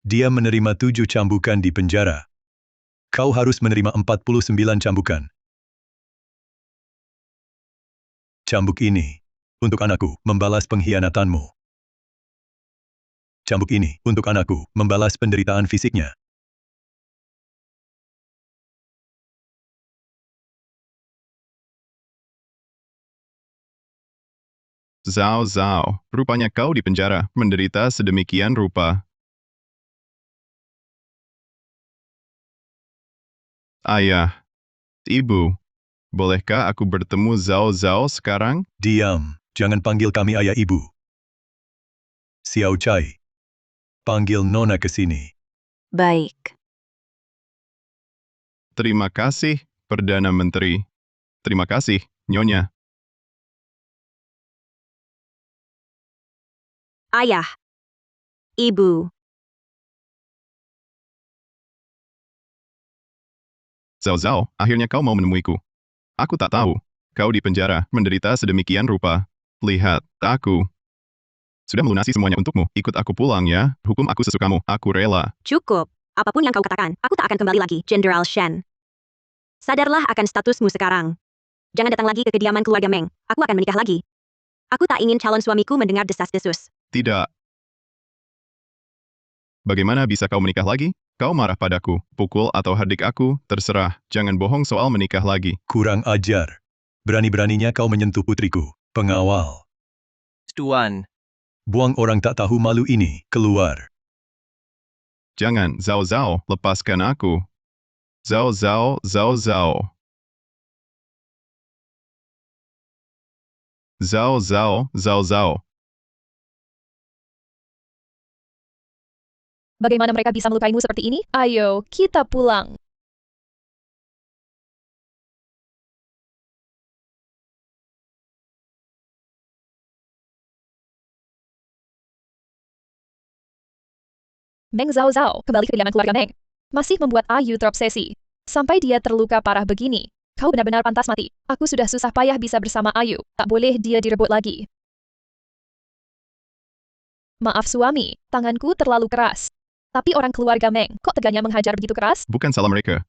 Dia menerima 7 cambukan di penjara. Kau harus menerima 49 cambukan. Cambuk ini, untuk anakku, membalas pengkhianatanmu. Cambuk ini, untuk anakku, membalas penderitaan fisiknya. Zhao Zhao, rupanya kau di penjara, menderita sedemikian rupa. Ayah. Ibu. Bolehkah aku bertemu Zhao Zhao sekarang? Diam, jangan panggil kami ayah ibu. Xiao Chai, panggil Nona ke sini. Baik. Terima kasih, Perdana Menteri. Terima kasih, Nyonya. Ayah. Ibu. Zhao Zhao, akhirnya kau mau menemuiku. Aku tak tahu. Kau di penjara, menderita sedemikian rupa. Lihat, aku sudah melunasi semuanya untukmu. Ikut aku pulang ya. Hukum aku sesukamu. Aku rela. Cukup. Apapun yang kau katakan, aku tak akan kembali lagi, Jenderal Shen. Sadarlah akan statusmu sekarang. Jangan datang lagi ke kediaman keluarga Meng. Aku akan menikah lagi. Aku tak ingin calon suamiku mendengar desas-desus. Tidak. Bagaimana bisa kau menikah lagi? Kau marah padaku, pukul atau hardik aku, terserah. Jangan bohong soal menikah lagi. Kurang ajar. Berani-beraninya kau menyentuh putriku. Pengawal. Tuan. Buang orang tak tahu malu ini, keluar. Jangan, Zhao Zhao, lepaskan aku. Zhao Zhao, Zhao Zhao. Zhao Zhao, Zhao Zhao. Bagaimana mereka bisa melukaimu seperti ini? Ayo, kita pulang. Meng Zhao Zhao kembali ke kediaman keluarga Meng. Masih membuat Ayu terobsesi. Sampai dia terluka parah begini. Kau benar-benar pantas mati. Aku sudah susah payah bisa bersama Ayu. Tak boleh dia direbut lagi. Maaf suami, tanganku terlalu keras. Tapi orang keluarga Meng, kok teganya menghajar begitu keras? Bukan salah mereka.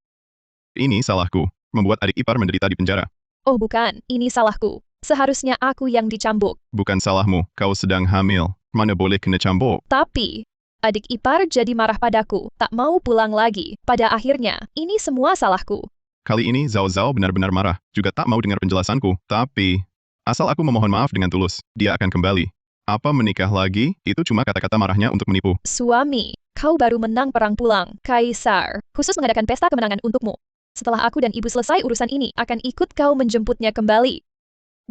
Ini salahku. Membuat adik ipar menderita di penjara. Oh bukan, ini salahku. Seharusnya aku yang dicambuk. Bukan salahmu. Kau sedang hamil. Mana boleh kena cambuk. Tapi, adik ipar jadi marah padaku. Tak mau pulang lagi. Pada akhirnya, ini semua salahku. Kali ini Zhao Zhao benar-benar marah. Juga tak mau dengar penjelasanku. Tapi, asal aku memohon maaf dengan tulus, dia akan kembali. Apa menikah lagi? Itu cuma kata-kata marahnya untuk menipu. Suami, kau baru menang perang pulang. Kaisar, khusus mengadakan pesta kemenangan untukmu. Setelah aku dan ibu selesai urusan ini, akan ikut kau menjemputnya kembali.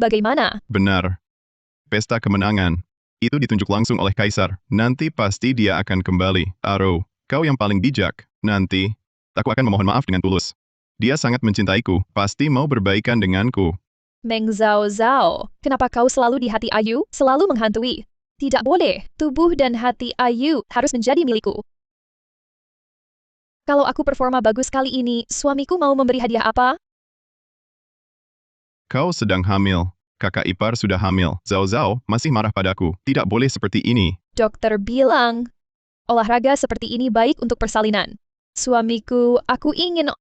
Bagaimana? Benar. Pesta kemenangan. Itu ditunjuk langsung oleh Kaisar. Nanti pasti dia akan kembali. Aro, kau yang paling bijak. Nanti, aku akan memohon maaf dengan tulus. Dia sangat mencintaiku. Pasti mau berbaikan denganku. Meng Zhao Zhao, kenapa kau selalu di hati Ayu, selalu menghantui? Tidak boleh, tubuh dan hati Ayu harus menjadi milikku. Kalau aku performa bagus kali ini, suamiku mau memberi hadiah apa? Kau sedang hamil. Kakak ipar sudah hamil. Zhao Zhao masih marah padaku. Tidak boleh seperti ini. Dokter bilang, olahraga seperti ini baik untuk persalinan. Suamiku, aku ingin...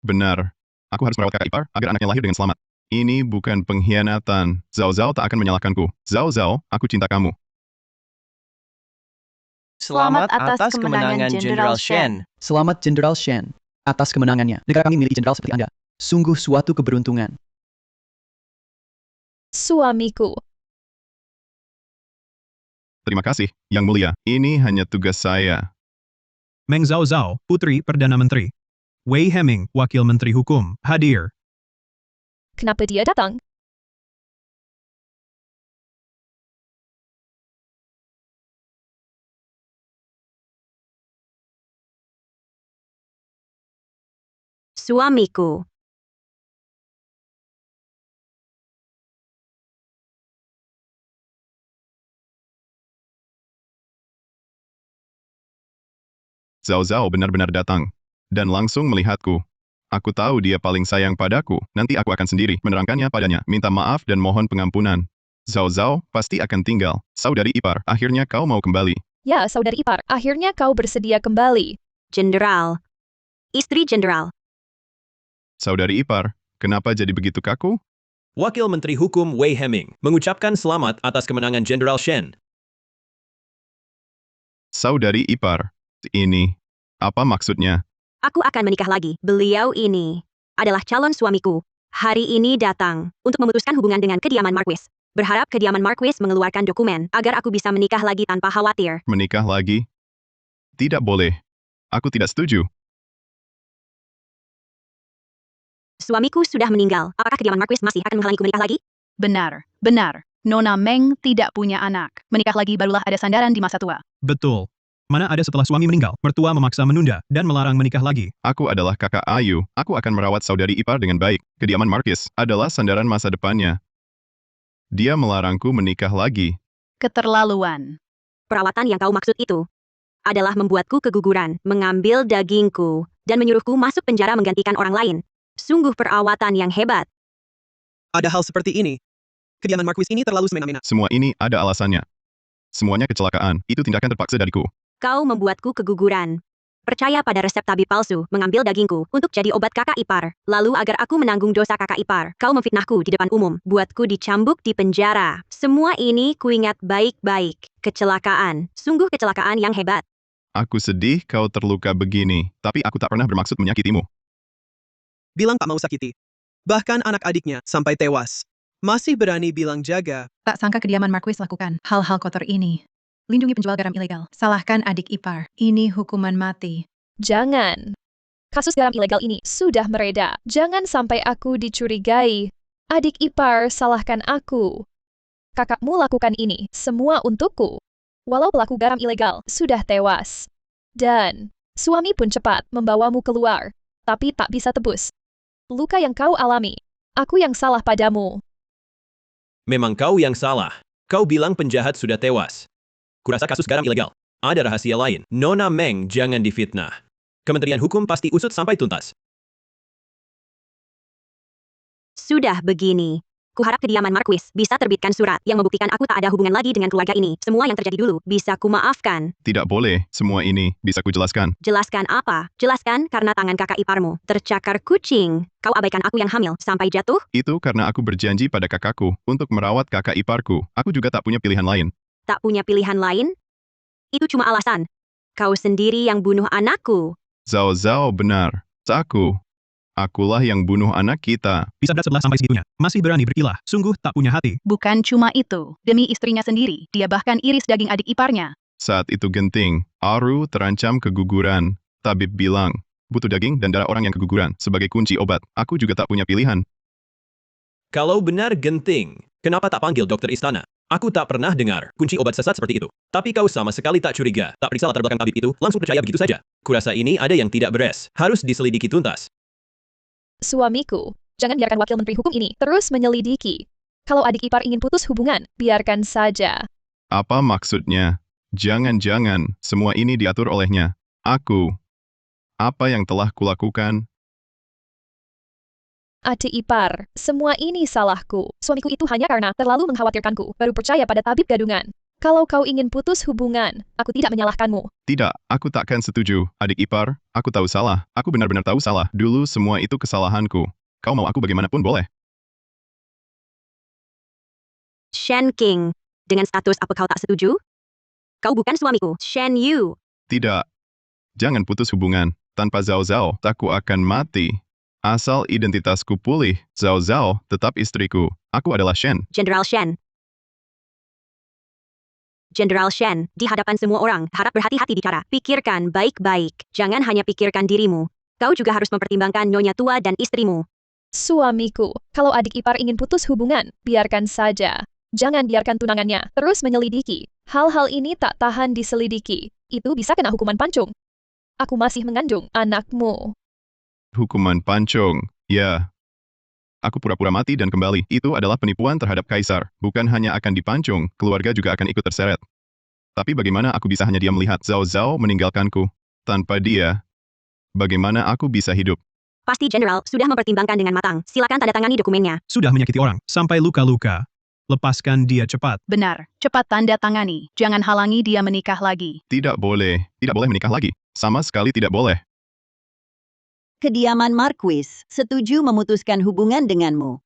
Benar. Aku harus merawat kakak ipar agar anaknya lahir dengan selamat. Ini bukan pengkhianatan. Zhao Zhao tak akan menyalahkanku. Zhao Zhao, aku cinta kamu. Selamat atas kemenangan Jenderal Shen. Selamat Jenderal Shen. Atas kemenangannya, negara kami miliki jenderal seperti Anda. Sungguh suatu keberuntungan. Suamiku. Terima kasih, Yang Mulia. Ini hanya tugas saya. Meng Zhao Zhao, Putri Perdana Menteri. Wei Heming, Wakil Menteri Hukum, hadir. Kenapa dia datang? Suamiku. Zhao Zhao benar-benar datang. Dan langsung melihatku. Aku tahu dia paling sayang padaku. Nanti aku akan sendiri menerangkannya padanya. Minta maaf dan mohon pengampunan. Zhao Zhao pasti akan tinggal. Saudari ipar, akhirnya kau mau kembali. Ya, saudari ipar, akhirnya kau bersedia kembali. Jenderal. Istri Jenderal. Saudari ipar, kenapa jadi begitu kaku? Wakil Menteri Hukum Wei Heming mengucapkan selamat atas kemenangan Jenderal Shen. Saudari ipar, ini, apa maksudnya? Aku akan menikah lagi. Beliau ini adalah calon suamiku. Hari ini datang untuk memutuskan hubungan dengan kediaman Marquis. Berharap kediaman Marquis mengeluarkan dokumen agar aku bisa menikah lagi tanpa khawatir. Menikah lagi? Tidak boleh. Aku tidak setuju. Suamiku sudah meninggal. Apakah kediaman Marquis masih akan menghalangiku menikah lagi? Benar, benar. Nona Meng tidak punya anak. Menikah lagi barulah ada sandaran di masa tua. Betul. Mana ada setelah suami meninggal, mertua memaksa menunda dan melarang menikah lagi. Aku adalah kakak Ayu. Aku akan merawat saudari ipar dengan baik. Kediaman Marquis adalah sandaran masa depannya. Dia melarangku menikah lagi. Keterlaluan. Perawatan yang kau maksud itu adalah membuatku keguguran, mengambil dagingku, dan menyuruhku masuk penjara menggantikan orang lain. Sungguh perawatan yang hebat. ada hal seperti ini. Kediaman Marquis ini terlalu semena-mena. Semua ini ada alasannya. Semuanya kecelakaan, itu tindakan terpaksa dariku. Kau membuatku keguguran. Percaya pada resep tabib palsu, mengambil dagingku untuk jadi obat kakak ipar. Lalu agar aku menanggung dosa kakak ipar, kau memfitnahku di depan umum, buatku dicambuk di penjara. Semua ini kuingat baik-baik. Kecelakaan, sungguh kecelakaan yang hebat. Aku sedih kau terluka begini, tapi aku tak pernah bermaksud menyakitimu. Bilang tak mau sakiti. Bahkan anak adiknya sampai tewas. Masih berani bilang jaga. Tak sangka kediaman Marquis lakukan hal-hal kotor ini. Lindungi penjual garam ilegal. Salahkan adik ipar. Ini hukuman mati. Jangan. Kasus garam ilegal ini sudah mereda. Jangan sampai aku dicurigai. Adik ipar, salahkan aku. Kakakmu lakukan ini, semua untukku. Walau pelaku garam ilegal sudah tewas. Dan suami pun cepat membawamu keluar. Tapi tak bisa tebus. Luka yang kau alami. Aku yang salah padamu. Memang kau yang salah. Kau bilang penjahat sudah tewas. Kurasa kasus garam ilegal. Ada rahasia lain. Nona Meng jangan difitnah. Kementerian Hukum pasti usut sampai tuntas. Sudah begini. Kuharap kediaman Marquis bisa terbitkan surat yang membuktikan aku tak ada hubungan lagi dengan keluarga ini. Semua yang terjadi dulu bisa kumaafkan. Tidak boleh, semua ini bisa kujelaskan. Jelaskan apa? Jelaskan karena tangan kakak iparmu tercakar kucing. Kau abaikan aku yang hamil sampai jatuh? Itu karena aku berjanji pada kakakku untuk merawat kakak iparku. Aku juga tak punya pilihan lain. Tak punya pilihan lain? Itu cuma alasan. Kau sendiri yang bunuh anakku. Zhao Zhao benar. Akulah yang bunuh anak kita. Bisa berat sebelah sampai segitunya. Masih berani berkilah. Sungguh tak punya hati. Bukan cuma itu. Demi istrinya sendiri, dia bahkan iris daging adik iparnya. Saat itu genting, Aru terancam keguguran. Tabib bilang, butuh daging dan darah orang yang keguguran sebagai kunci obat. Aku juga tak punya pilihan. Kalau benar genting, kenapa tak panggil dokter istana? Aku tak pernah dengar kunci obat sesat seperti itu. Tapi kau sama sekali tak curiga. Tak periksa latar belakang tabib itu, langsung percaya begitu saja. Kurasa ini ada yang tidak beres. Harus diselidiki tuntas. Suamiku, jangan biarkan wakil menteri hukum ini terus menyelidiki. Kalau adik ipar ingin putus hubungan, biarkan saja. Apa maksudnya? Jangan-jangan, semua ini diatur olehnya. Aku. Apa yang telah kulakukan? Adik ipar, semua ini salahku. Suamiku itu hanya karena terlalu mengkhawatirkanku, baru percaya pada tabib gadungan. Kalau kau ingin putus hubungan, aku tidak menyalahkanmu. Tidak, aku takkan setuju. Adik ipar, aku tahu salah. Aku benar-benar tahu salah. Dulu semua itu kesalahanku. Kau mau aku bagaimanapun boleh. Shen King, dengan status apa kau tak setuju? Kau bukan suamiku, Shen Yu. Tidak. Jangan putus hubungan. Tanpa Zhao Zhao, aku akan mati. Asal identitasku pulih, Zhao Zhao tetap istriku. Aku adalah Shen. Jenderal Shen. Jenderal Shen, di hadapan semua orang, harap berhati-hati bicara. Pikirkan baik-baik. Jangan hanya pikirkan dirimu. Kau juga harus mempertimbangkan nyonya tua dan istrimu. Suamiku, kalau adik ipar ingin putus hubungan, biarkan saja. Jangan biarkan tunangannya terus menyelidiki. Hal-hal ini tak tahan diselidiki. Itu bisa kena hukuman pancung. Aku masih mengandung anakmu. Hukuman pancung, ya. Aku pura-pura mati dan kembali. Itu adalah penipuan terhadap kaisar. Bukan hanya akan dipancung, keluarga juga akan ikut terseret. Tapi bagaimana aku bisa hanya diam melihat Zhao Zhao meninggalkanku? Tanpa dia, bagaimana aku bisa hidup? Pasti Jenderal sudah mempertimbangkan dengan matang. Silakan tanda tangani dokumennya. Sudah menyakiti orang, sampai luka-luka. Lepaskan dia cepat. Benar, cepat tanda tangani. Jangan halangi dia menikah lagi. Tidak boleh menikah lagi. Sama sekali tidak boleh. Kediaman Marquis setuju memutuskan hubungan denganmu.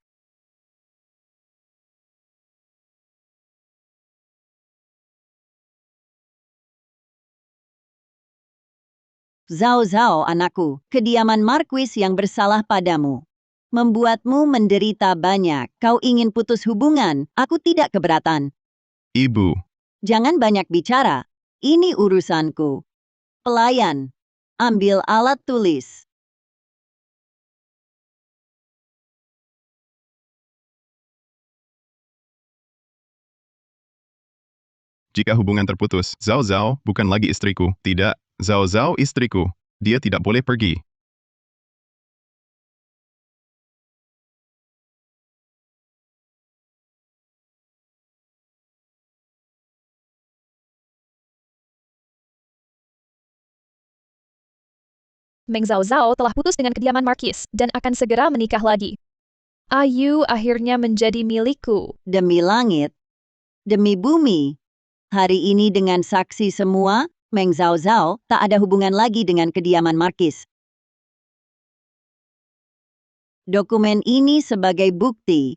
Zhao Zhao anakku, kediaman Marquis yang bersalah padamu. Membuatmu menderita banyak. Kau ingin putus hubungan, aku tidak keberatan. Ibu. Jangan banyak bicara. Ini urusanku. Pelayan, ambil alat tulis. Jika hubungan terputus, Zhao Zhao bukan lagi istriku. Tidak, Zhao Zhao istriku. Dia tidak boleh pergi. Meng Zhao Zhao telah putus dengan kediaman Marquis dan akan segera menikah lagi. Ayu akhirnya menjadi milikku. Demi langit, demi bumi. Hari ini dengan saksi semua, Meng Zhao Zhao tak ada hubungan lagi dengan kediaman Markis. Dokumen ini sebagai bukti.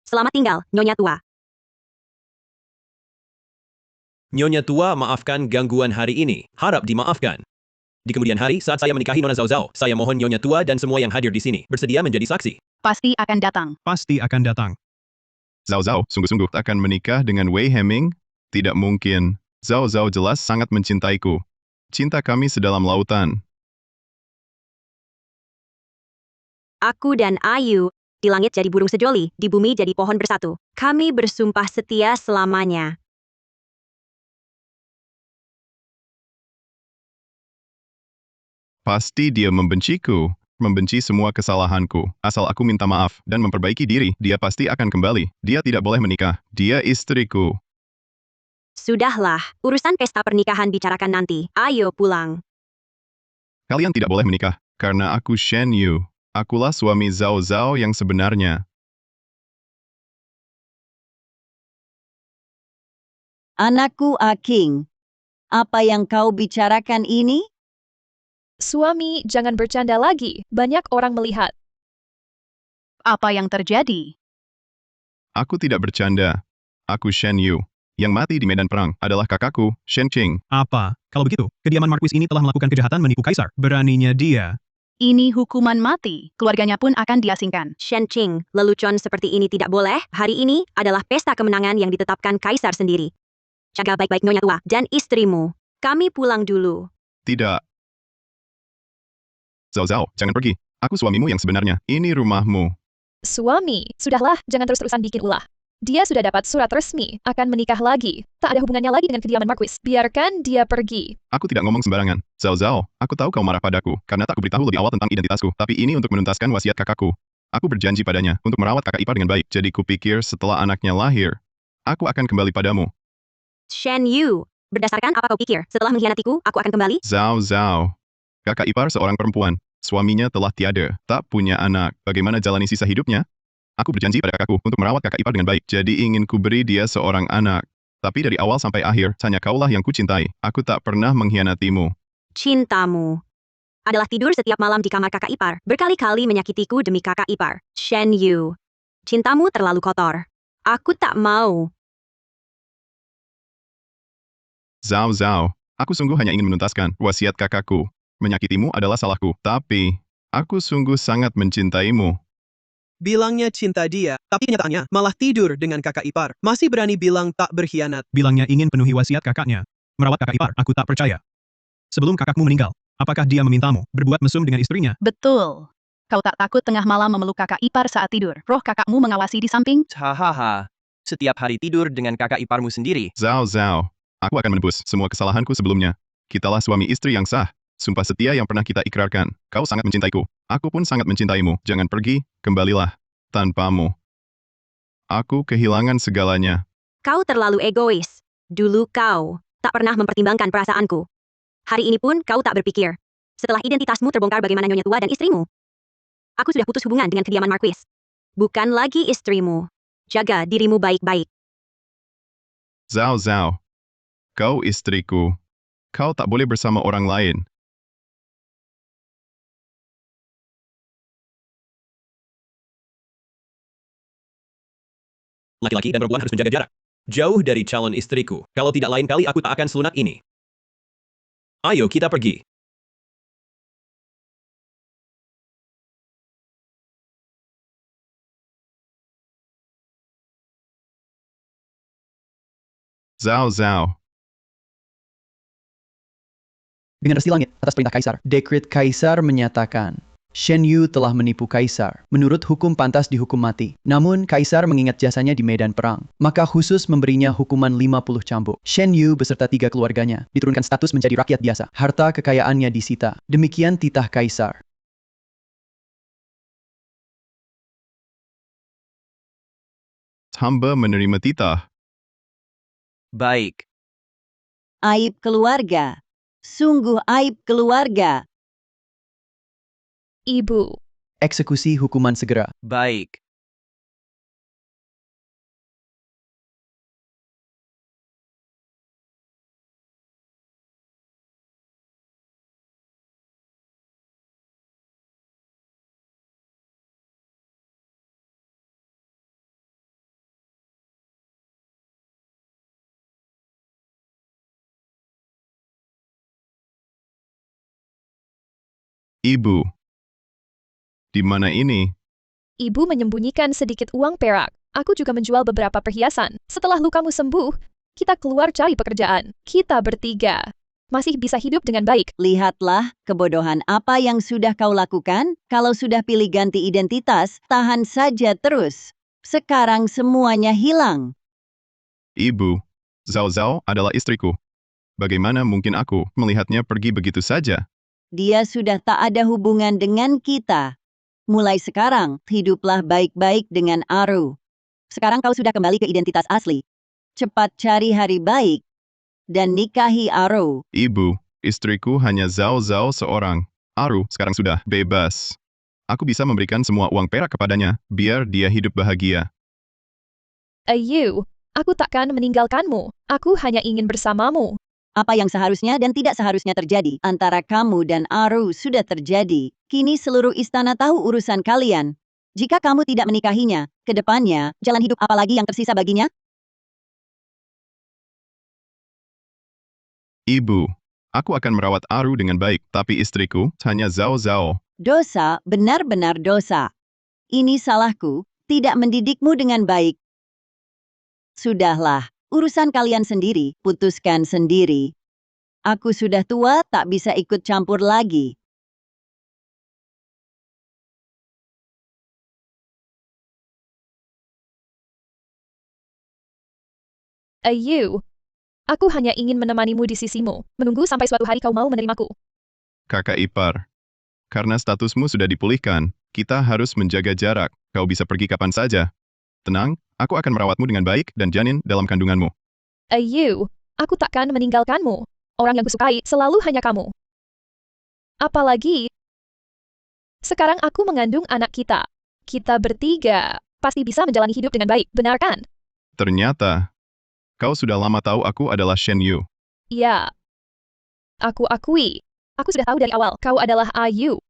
Selamat tinggal, Nyonya Tua. Nyonya Tua, maafkan gangguan hari ini. Harap dimaafkan. Di kemudian hari, saat saya menikahi Nona Zhao Zhao, saya mohon Nyonya Tua dan semua yang hadir di sini bersedia menjadi saksi. Pasti akan datang. Pasti akan datang. Zhao Zhao sungguh-sungguh akan menikah dengan Wei Heming? Tidak mungkin. Zhao Zhao jelas sangat mencintaiku. Cinta kami sedalam lautan. Aku dan Ayu, di langit jadi burung sejoli, di bumi jadi pohon bersatu. Kami bersumpah setia selamanya. Pasti dia membenciku, membenci semua kesalahanku. Asal aku minta maaf dan memperbaiki diri, dia pasti akan kembali. Dia tidak boleh menikah. Dia istriku. Sudahlah, urusan pesta pernikahan bicarakan nanti. Ayo pulang. Kalian tidak boleh menikah, karena aku Shen Yu. Akulah suami Zhao Zhao yang sebenarnya. Anakku Aking, apa yang kau bicarakan ini? Suami, jangan bercanda lagi. Banyak orang melihat. Apa yang terjadi? Aku tidak bercanda. Aku Shen Yu. Yang mati di medan perang adalah kakakku, Shen Qing. Apa? Kalau begitu, kediaman Marquis ini telah melakukan kejahatan menipu kaisar. Beraninya dia. Ini hukuman mati. Keluarganya pun akan diasingkan. Shen Qing, lelucon seperti ini tidak boleh. Hari ini adalah pesta kemenangan yang ditetapkan kaisar sendiri. Jaga baik-baik Nyonya Tua dan istrimu. Kami pulang dulu. Tidak. Zhao Zhao, jangan pergi. Aku suamimu yang sebenarnya. Ini rumahmu. Suami, sudahlah, jangan terus-terusan bikin ulah. Dia sudah dapat surat resmi, akan menikah lagi. Tak ada hubungannya lagi dengan kediaman Marquis. Biarkan dia pergi. Aku tidak ngomong sembarangan. Zhao Zhao, aku tahu kau marah padaku, karena tak kuberitahu lebih awal tentang identitasku. Tapi ini untuk menuntaskan wasiat kakakku. Aku berjanji padanya, untuk merawat kakak ipar dengan baik. Jadi kupikir setelah anaknya lahir, aku akan kembali padamu. Shen Yu, berdasarkan apa kau pikir? Setelah mengkhianatiku, aku akan kembali? Zhao Zhao. Kakak ipar seorang perempuan. Suaminya telah tiada, tak punya anak. Bagaimana jalani sisa hidupnya? Aku berjanji pada kakakku untuk merawat kakak ipar dengan baik. Jadi ingin kuberi dia seorang anak. Tapi dari awal sampai akhir, hanya kaulah yang kucintai. Aku tak pernah mengkhianatimu. Cintamu adalah tidur setiap malam di kamar kakak ipar. Berkali-kali menyakitiku demi kakak ipar. Shen Yu, cintamu terlalu kotor. Aku tak mau. Zhao Zhao, aku sungguh hanya ingin menuntaskan wasiat kakakku. Menyakitimu adalah salahku, tapi aku sungguh sangat mencintaimu. Bilangnya cinta dia, tapi kenyataannya malah tidur dengan kakak ipar. Masih berani bilang tak berkhianat. Bilangnya ingin penuhi wasiat kakaknya. Merawat kakak ipar, aku tak percaya. Sebelum kakakmu meninggal, apakah dia memintamu berbuat mesum dengan istrinya? Betul. Kau tak takut tengah malam memeluk kakak ipar saat tidur? Roh kakakmu mengawasi di samping? Hahaha. Setiap hari tidur dengan kakak iparmu sendiri. Zhao Zhao, aku akan menebus semua kesalahanku sebelumnya. Kitalah suami istri yang sah. Sumpah setia yang pernah kita ikrarkan. Kau sangat mencintaiku. Aku pun sangat mencintaimu. Jangan pergi, kembalilah. Tanpamu, aku kehilangan segalanya. Kau terlalu egois. Dulu kau tak pernah mempertimbangkan perasaanku. Hari ini pun kau tak berpikir. Setelah identitasmu terbongkar bagaimana Nyonya Tua dan istrimu. Aku sudah putus hubungan dengan kediaman Marquis. Bukan lagi istrimu. Jaga dirimu baik-baik. Zhao Zhao, kau istriku. Kau tak boleh bersama orang lain. Laki-laki dan perempuan harus menjaga jarak. Jauh dari calon istriku. Kalau tidak lain kali aku tak akan selunak ini. Ayo kita pergi. Zhao Zhao. Dengan resi langit, atas perintah kaisar, dekret kaisar menyatakan, Shen Yu telah menipu kaisar. Menurut hukum pantas dihukum mati. Namun, kaisar mengingat jasanya di medan perang. Maka khusus memberinya hukuman 50 cambuk. Shen Yu beserta 3 keluarganya diturunkan status menjadi rakyat biasa. Harta kekayaannya disita. Demikian titah kaisar. Hamba menerima titah. Baik. Aib keluarga. Sungguh aib keluarga. Ibu. Eksekusi hukuman segera. Baik. Ibu. Di mana ini? Ibu menyembunyikan sedikit uang perak. Aku juga menjual beberapa perhiasan. Setelah lukamu sembuh, kita keluar cari pekerjaan. Kita bertiga masih bisa hidup dengan baik. Lihatlah kebodohan apa yang sudah kau lakukan. Kalau sudah pilih ganti identitas, tahan saja terus. Sekarang semuanya hilang. Ibu. Zhao Zhao adalah istriku. Bagaimana mungkin aku melihatnya pergi begitu saja? Dia sudah tak ada hubungan dengan kita. Mulai sekarang, hiduplah baik-baik dengan Aru. Sekarang kau sudah kembali ke identitas asli. Cepat cari hari baik dan nikahi Aru. Ibu, istriku hanya Zhao Zhao seorang. Aru sekarang sudah bebas. Aku bisa memberikan semua uang perak kepadanya, biar dia hidup bahagia. Ayu, aku takkan meninggalkanmu. Aku hanya ingin bersamamu. Apa yang seharusnya dan tidak seharusnya terjadi antara kamu dan Aru sudah terjadi. Kini seluruh istana tahu urusan kalian. Jika kamu tidak menikahinya, ke depannya, jalan hidup apa lagi yang tersisa baginya? Ibu, aku akan merawat Aru dengan baik, tapi istriku hanya Zhao Zhao. Dosa, benar-benar dosa. Ini salahku, tidak mendidikmu dengan baik. Sudahlah, urusan kalian sendiri, putuskan sendiri. Aku sudah tua, tak bisa ikut campur lagi. Ayu, aku hanya ingin menemanimu di sisimu, menunggu sampai suatu hari kau mau menerimaku. Kakak ipar. Karena statusmu sudah dipulihkan, kita harus menjaga jarak. Kau bisa pergi kapan saja. Tenang, aku akan merawatmu dengan baik dan janin dalam kandunganmu. Ayu, aku takkan meninggalkanmu. Orang yang kusukai selalu hanya kamu. Apalagi, sekarang aku mengandung anak kita. Kita bertiga pasti bisa menjalani hidup dengan baik, benar kan? Ternyata, kau sudah lama tahu aku adalah Shen Yu. Ya. Aku akui. Aku sudah tahu dari awal kau adalah Ayu.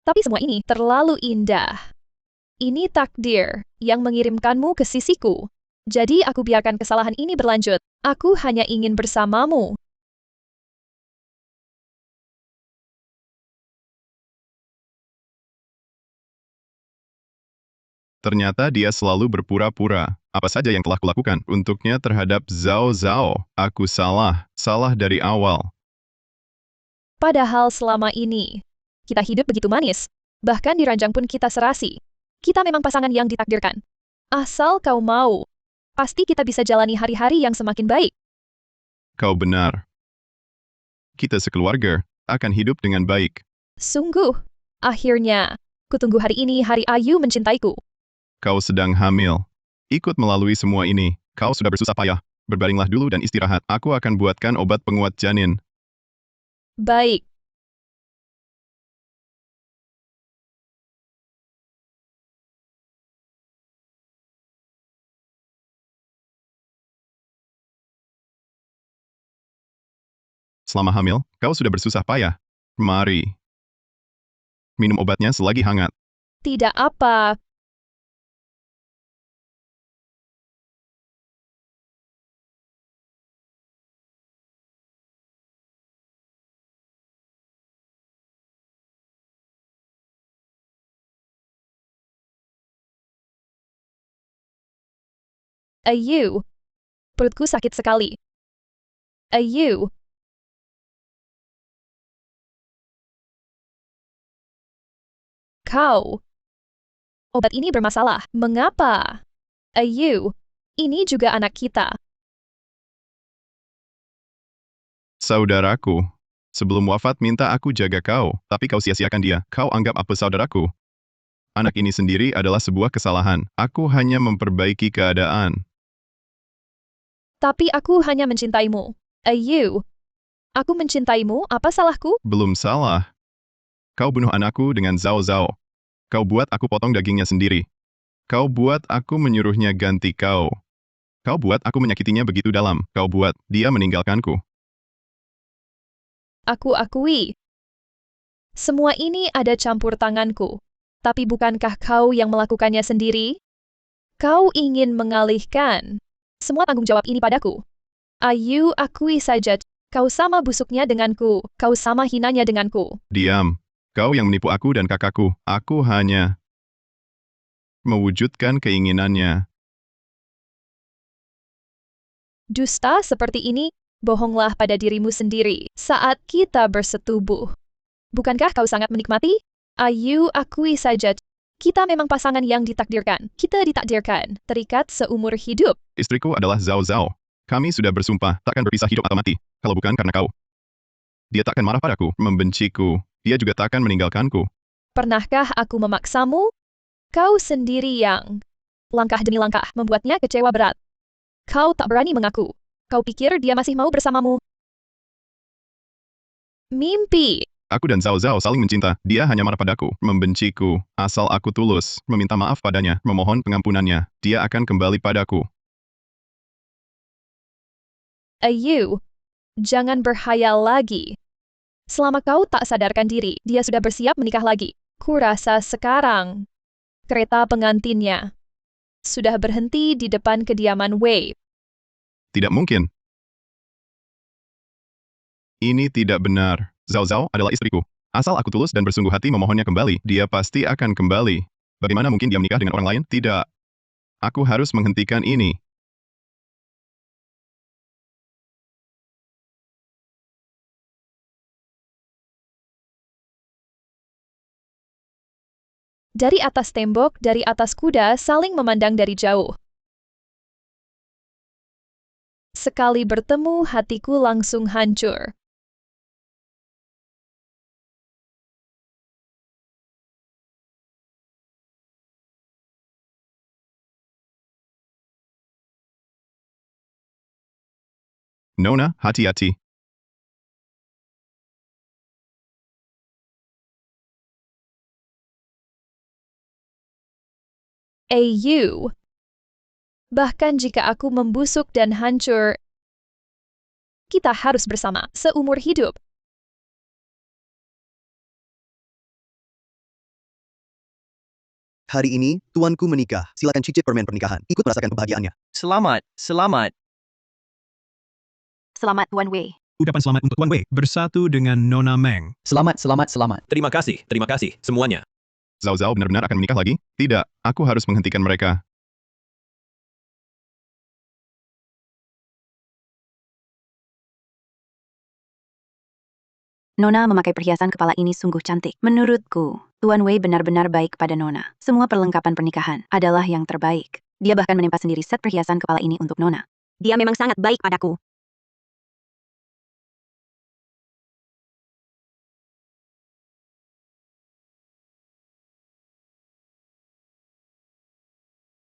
Tapi semua ini terlalu indah. Ini takdir yang mengirimkanmu ke sisiku. Jadi aku biarkan kesalahan ini berlanjut. Aku hanya ingin bersamamu. Ternyata dia selalu berpura-pura. Apa saja yang telah kulakukan untuknya terhadap Zhao Zhao. Aku salah dari awal. Padahal selama ini, kita hidup begitu manis. Bahkan di ranjang pun kita serasi. Kita memang pasangan yang ditakdirkan. Asal kau mau, pasti kita bisa jalani hari-hari yang semakin baik. Kau benar. Kita sekeluarga akan hidup dengan baik. Sungguh, akhirnya, kutunggu hari ini hari Ayu mencintaiku. Kau sedang hamil. Ikut melalui semua ini. Kau sudah bersusah payah. Berbaringlah dulu dan istirahat. Aku akan buatkan obat penguat janin. Baik. Selama hamil, kau sudah bersusah payah. Mari. Minum obatnya selagi hangat. Tidak apa. Ayu. Perutku sakit sekali. Ayu. Kau. Obat ini bermasalah. Mengapa? Ayu. Ini juga anak kita. Saudaraku. Sebelum wafat minta aku jaga kau, tapi kau sia-siakan dia. Kau anggap apa saudaraku? Anak ini sendiri adalah sebuah kesalahan. Aku hanya memperbaiki keadaan. Tapi aku hanya mencintaimu. Ayu. Aku mencintaimu, apa salahku? Belum salah. Kau bunuh anakku dengan Zhao Zhao. Kau buat aku potong dagingnya sendiri. Kau buat aku menyuruhnya ganti kau. Kau buat aku menyakitinya begitu dalam. Kau buat dia meninggalkanku. Aku akui. Semua ini ada campur tanganku. Tapi bukankah kau yang melakukannya sendiri? Kau ingin mengalihkan semua tanggung jawab ini padaku. Ayo akui saja, kau sama busuknya denganku, kau sama hinanya denganku. Diam. Kau yang menipu aku dan kakakku. Aku hanya mewujudkan keinginannya. Dusta seperti ini, bohonglah pada dirimu sendiri saat kita bersetubuh. Bukankah kau sangat menikmati? Ayo akui saja, kita memang pasangan yang ditakdirkan. Kita ditakdirkan, terikat seumur hidup. Istriku adalah Zhao Zhao. Kami sudah bersumpah takkan berpisah hidup atau mati, kalau bukan karena kau. Dia takkan marah padaku, membenciku. Dia juga takkan meninggalkanku. Pernahkah aku memaksamu? Kau sendiri yang langkah demi langkah membuatnya kecewa berat. Kau tak berani mengaku. Kau pikir dia masih mau bersamamu? Mimpi. Aku dan Zhao Zhao saling mencinta. Dia hanya marah padaku, membenciku. Asal aku tulus, meminta maaf padanya, memohon pengampunannya, dia akan kembali padaku. Ayo, jangan berhayal lagi. Selama kau tak sadarkan diri, dia sudah bersiap menikah lagi. Kurasa sekarang kereta pengantinnya sudah berhenti di depan kediaman Wei. Tidak mungkin. Ini tidak benar. Zhao Zhao adalah istriku. Asal aku tulus dan bersungguh hati memohonnya kembali, dia pasti akan kembali. Bagaimana mungkin dia menikah dengan orang lain? Tidak. Aku harus menghentikan ini. Dari atas tembok, dari atas kuda, saling memandang dari jauh. Sekali bertemu, hatiku langsung hancur. Nona, hati-hati. Ayu. Bahkan jika aku membusuk dan hancur, kita harus bersama seumur hidup. Hari ini, tuanku menikah. Silakan cicip permen pernikahan. Ikut merasakan kebahagiaannya. Selamat, selamat. Selamat Tuan Wei. Ucapan selamat untuk Tuan Wei bersatu dengan Nona Meng. Selamat, selamat, selamat. Terima kasih semuanya. Zhao Zhao benar-benar akan menikah lagi? Tidak, aku harus menghentikan mereka. Nona memakai perhiasan kepala ini sungguh cantik. Menurutku, Tuan Wei benar-benar baik pada Nona. Semua perlengkapan pernikahan adalah yang terbaik. Dia bahkan menimpa sendiri set perhiasan kepala ini untuk Nona. Dia memang sangat baik padaku.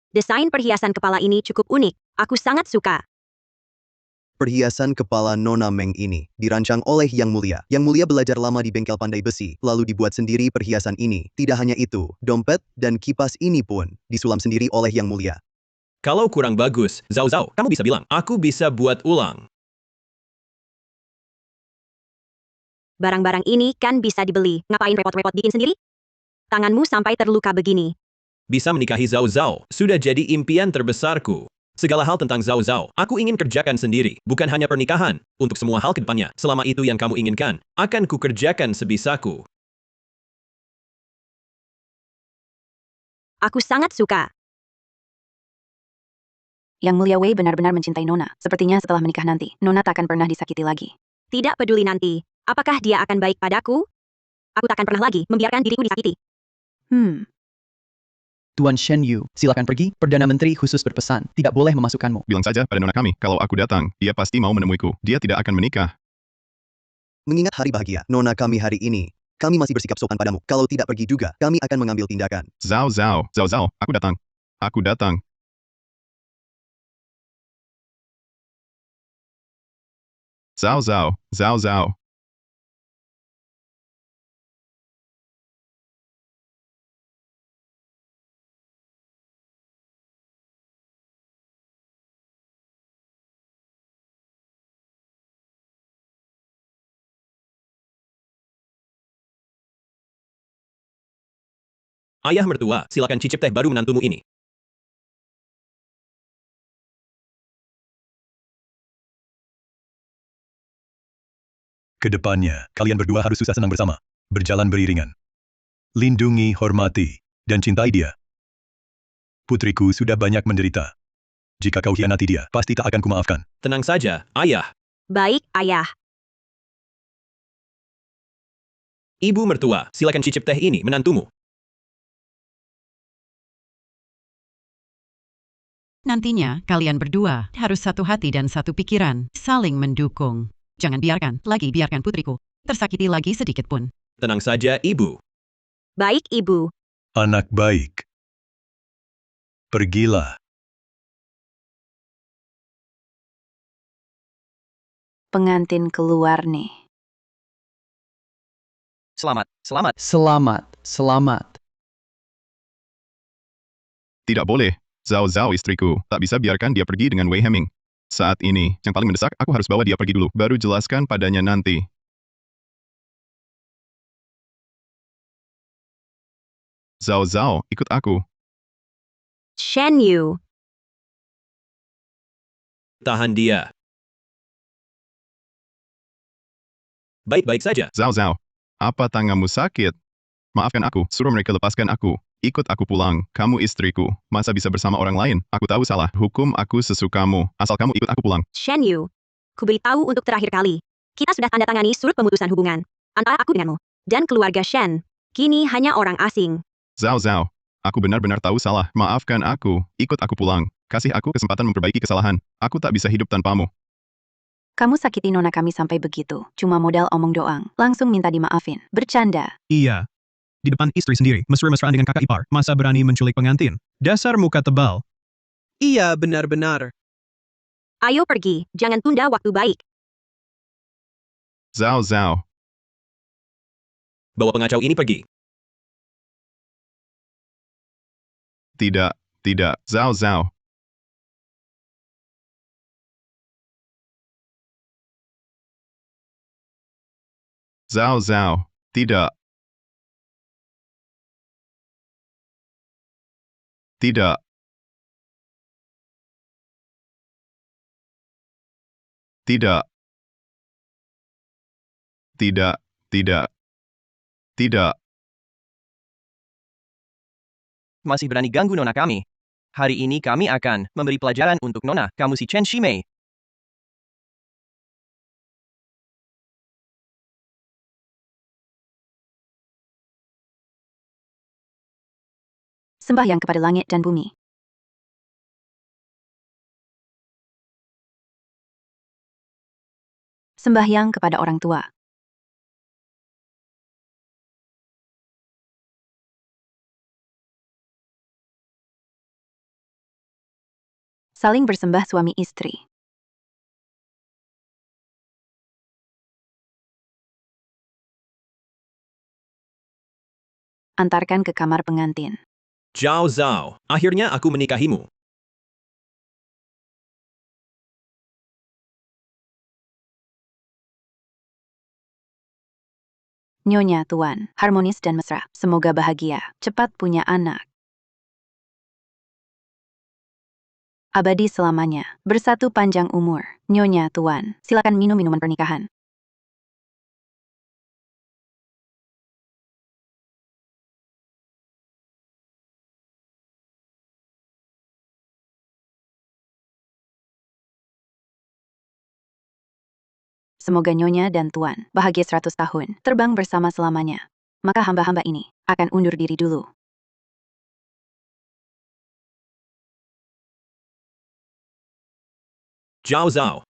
Desain perhiasan kepala ini cukup unik. Aku sangat suka. Perhiasan kepala Nona Meng ini dirancang oleh Yang Mulia. Yang Mulia belajar lama di bengkel pandai besi, lalu dibuat sendiri perhiasan ini. Tidak hanya itu, dompet dan kipas ini pun disulam sendiri oleh Yang Mulia. Kalau kurang bagus, Zhao Zhao, kamu bisa bilang, aku bisa buat ulang. Barang-barang ini kan bisa dibeli. Ngapain repot-repot bikin sendiri? Tanganmu sampai terluka begini. Bisa menikahi Zhao Zhao sudah jadi impian terbesarku. Segala hal tentang Zhao Zhao, aku ingin kerjakan sendiri. Bukan hanya pernikahan. Untuk semua hal ke depannya, selama itu yang kamu inginkan, akan kukerjakan sebisaku. Aku sangat suka. Yang Mulia Wei benar-benar mencintai Nona. Sepertinya setelah menikah nanti, Nona tak akan pernah disakiti lagi. Tidak peduli nanti, apakah dia akan baik padaku? Aku takkan pernah lagi membiarkan diriku disakiti. Tuan Shen Yu, silakan pergi. Perdana Menteri khusus berpesan, tidak boleh memasukkanmu. Bilang saja pada nona kami, kalau aku datang, dia pasti mau menemuiku. Dia tidak akan menikah. Mengingat hari bahagia Nona kami hari ini, kami masih bersikap sopan padamu. Kalau tidak pergi juga, kami akan mengambil tindakan. Zhao Zhao, Zhao Zhao, aku datang. Aku datang. Zhao Zhao, Zhao Zhao. Ayah mertua, silakan cicip teh baru menantumu ini. Kedepannya, kalian berdua harus susah senang bersama. Berjalan beriringan. Lindungi, hormati, dan cintai dia. Putriku sudah banyak menderita. Jika kau hianati dia, pasti tak akan kumaafkan. Tenang saja, ayah. Baik, ayah. Ibu mertua, silakan cicip teh ini menantumu. Nantinya, kalian berdua harus satu hati dan satu pikiran, saling mendukung. Jangan biarkan putriku tersakiti lagi sedikit pun. Tenang saja, ibu. Baik, ibu. Anak baik. Pergilah. Pengantin keluar nih. Selamat, selamat. Selamat, selamat. Tidak boleh. Zhao Zhao istriku, tak bisa biarkan dia pergi dengan Wei Heming. Saat ini, yang paling mendesak, aku harus bawa dia pergi dulu, baru jelaskan padanya nanti. Zhao Zhao, ikut aku. Shen Yu. Tahan dia. Baik-baik saja. Zhao Zhao, apa tanganmu sakit? Maafkan aku, suruh mereka lepaskan aku. Ikut aku pulang, kamu istriku. Masa bisa bersama orang lain? Aku tahu salah. Hukum aku sesukamu. Asal kamu ikut aku pulang. Shen Yu. Ku beritahu untuk terakhir kali. Kita sudah tanda tangani surut pemutusan hubungan antara aku denganmu dan keluarga Shen. Kini hanya orang asing. Zhao Zhao, aku benar-benar tahu salah. Maafkan aku. Ikut aku pulang. Kasih aku kesempatan memperbaiki kesalahan. Aku tak bisa hidup tanpamu. Kamu sakiti nona kami sampai begitu. Cuma modal omong doang. Langsung minta dimaafin. Bercanda. Iya. Di depan istri sendiri, mesra-mesraan dengan kakak ipar. Masa berani menculik pengantin? Dasar muka tebal. Iya, benar-benar. Ayo pergi, jangan tunda waktu baik. Zhao Zhao, Bawa pengacau ini pergi. tidak, tidak. Zhao Zhao. Zhao Zhao, tidak. Tidak. Tidak. Tidak, tidak. Tidak. Masih berani ganggu nona kami. Hari ini kami akan memberi pelajaran untuk nona kamu si Chen Shimei. Sembahyang kepada langit dan bumi. Sembahyang kepada orang tua. Saling bersembah suami istri. Antarkan ke kamar pengantin. Zhao Zhao, akhirnya aku menikahimu. Nyonya Tuan, harmonis dan mesra. Semoga bahagia. Cepat punya anak. Abadi selamanya. Bersatu panjang umur. Nyonya Tuan, silakan minum minuman pernikahan. Semoga Nyonya dan Tuan bahagia 100 tahun, terbang bersama selamanya. Maka hamba-hamba ini akan undur diri dulu. Zhao Zhao.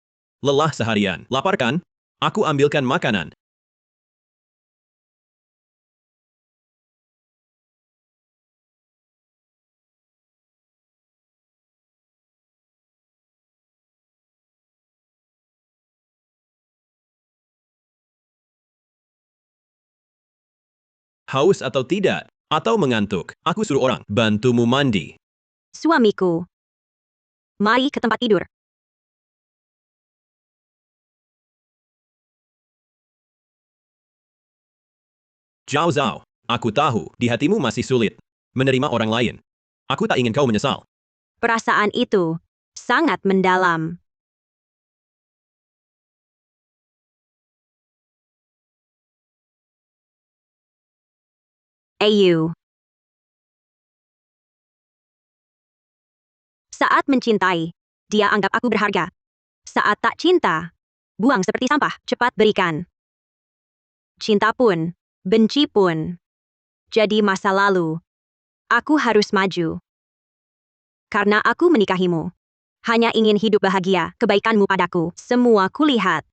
Lelah seharian. Lapar kan? Aku ambilkan makanan. haus atau tidak, atau mengantuk, aku suruh orang bantumu mandi. Suamiku. Mari ke tempat tidur. Zhao Zhao, aku tahu di hatimu masih sulit menerima orang lain. Aku tak ingin kau menyesal. Perasaan itu sangat mendalam. Ayu. Saat mencintai, dia anggap aku berharga. Saat tak cinta, buang seperti sampah, cepat berikan. Cinta pun, benci pun, jadi masa lalu. Aku harus maju. Karena aku menikahimu. Hanya ingin hidup bahagia, kebaikanmu padaku, semua kulihat.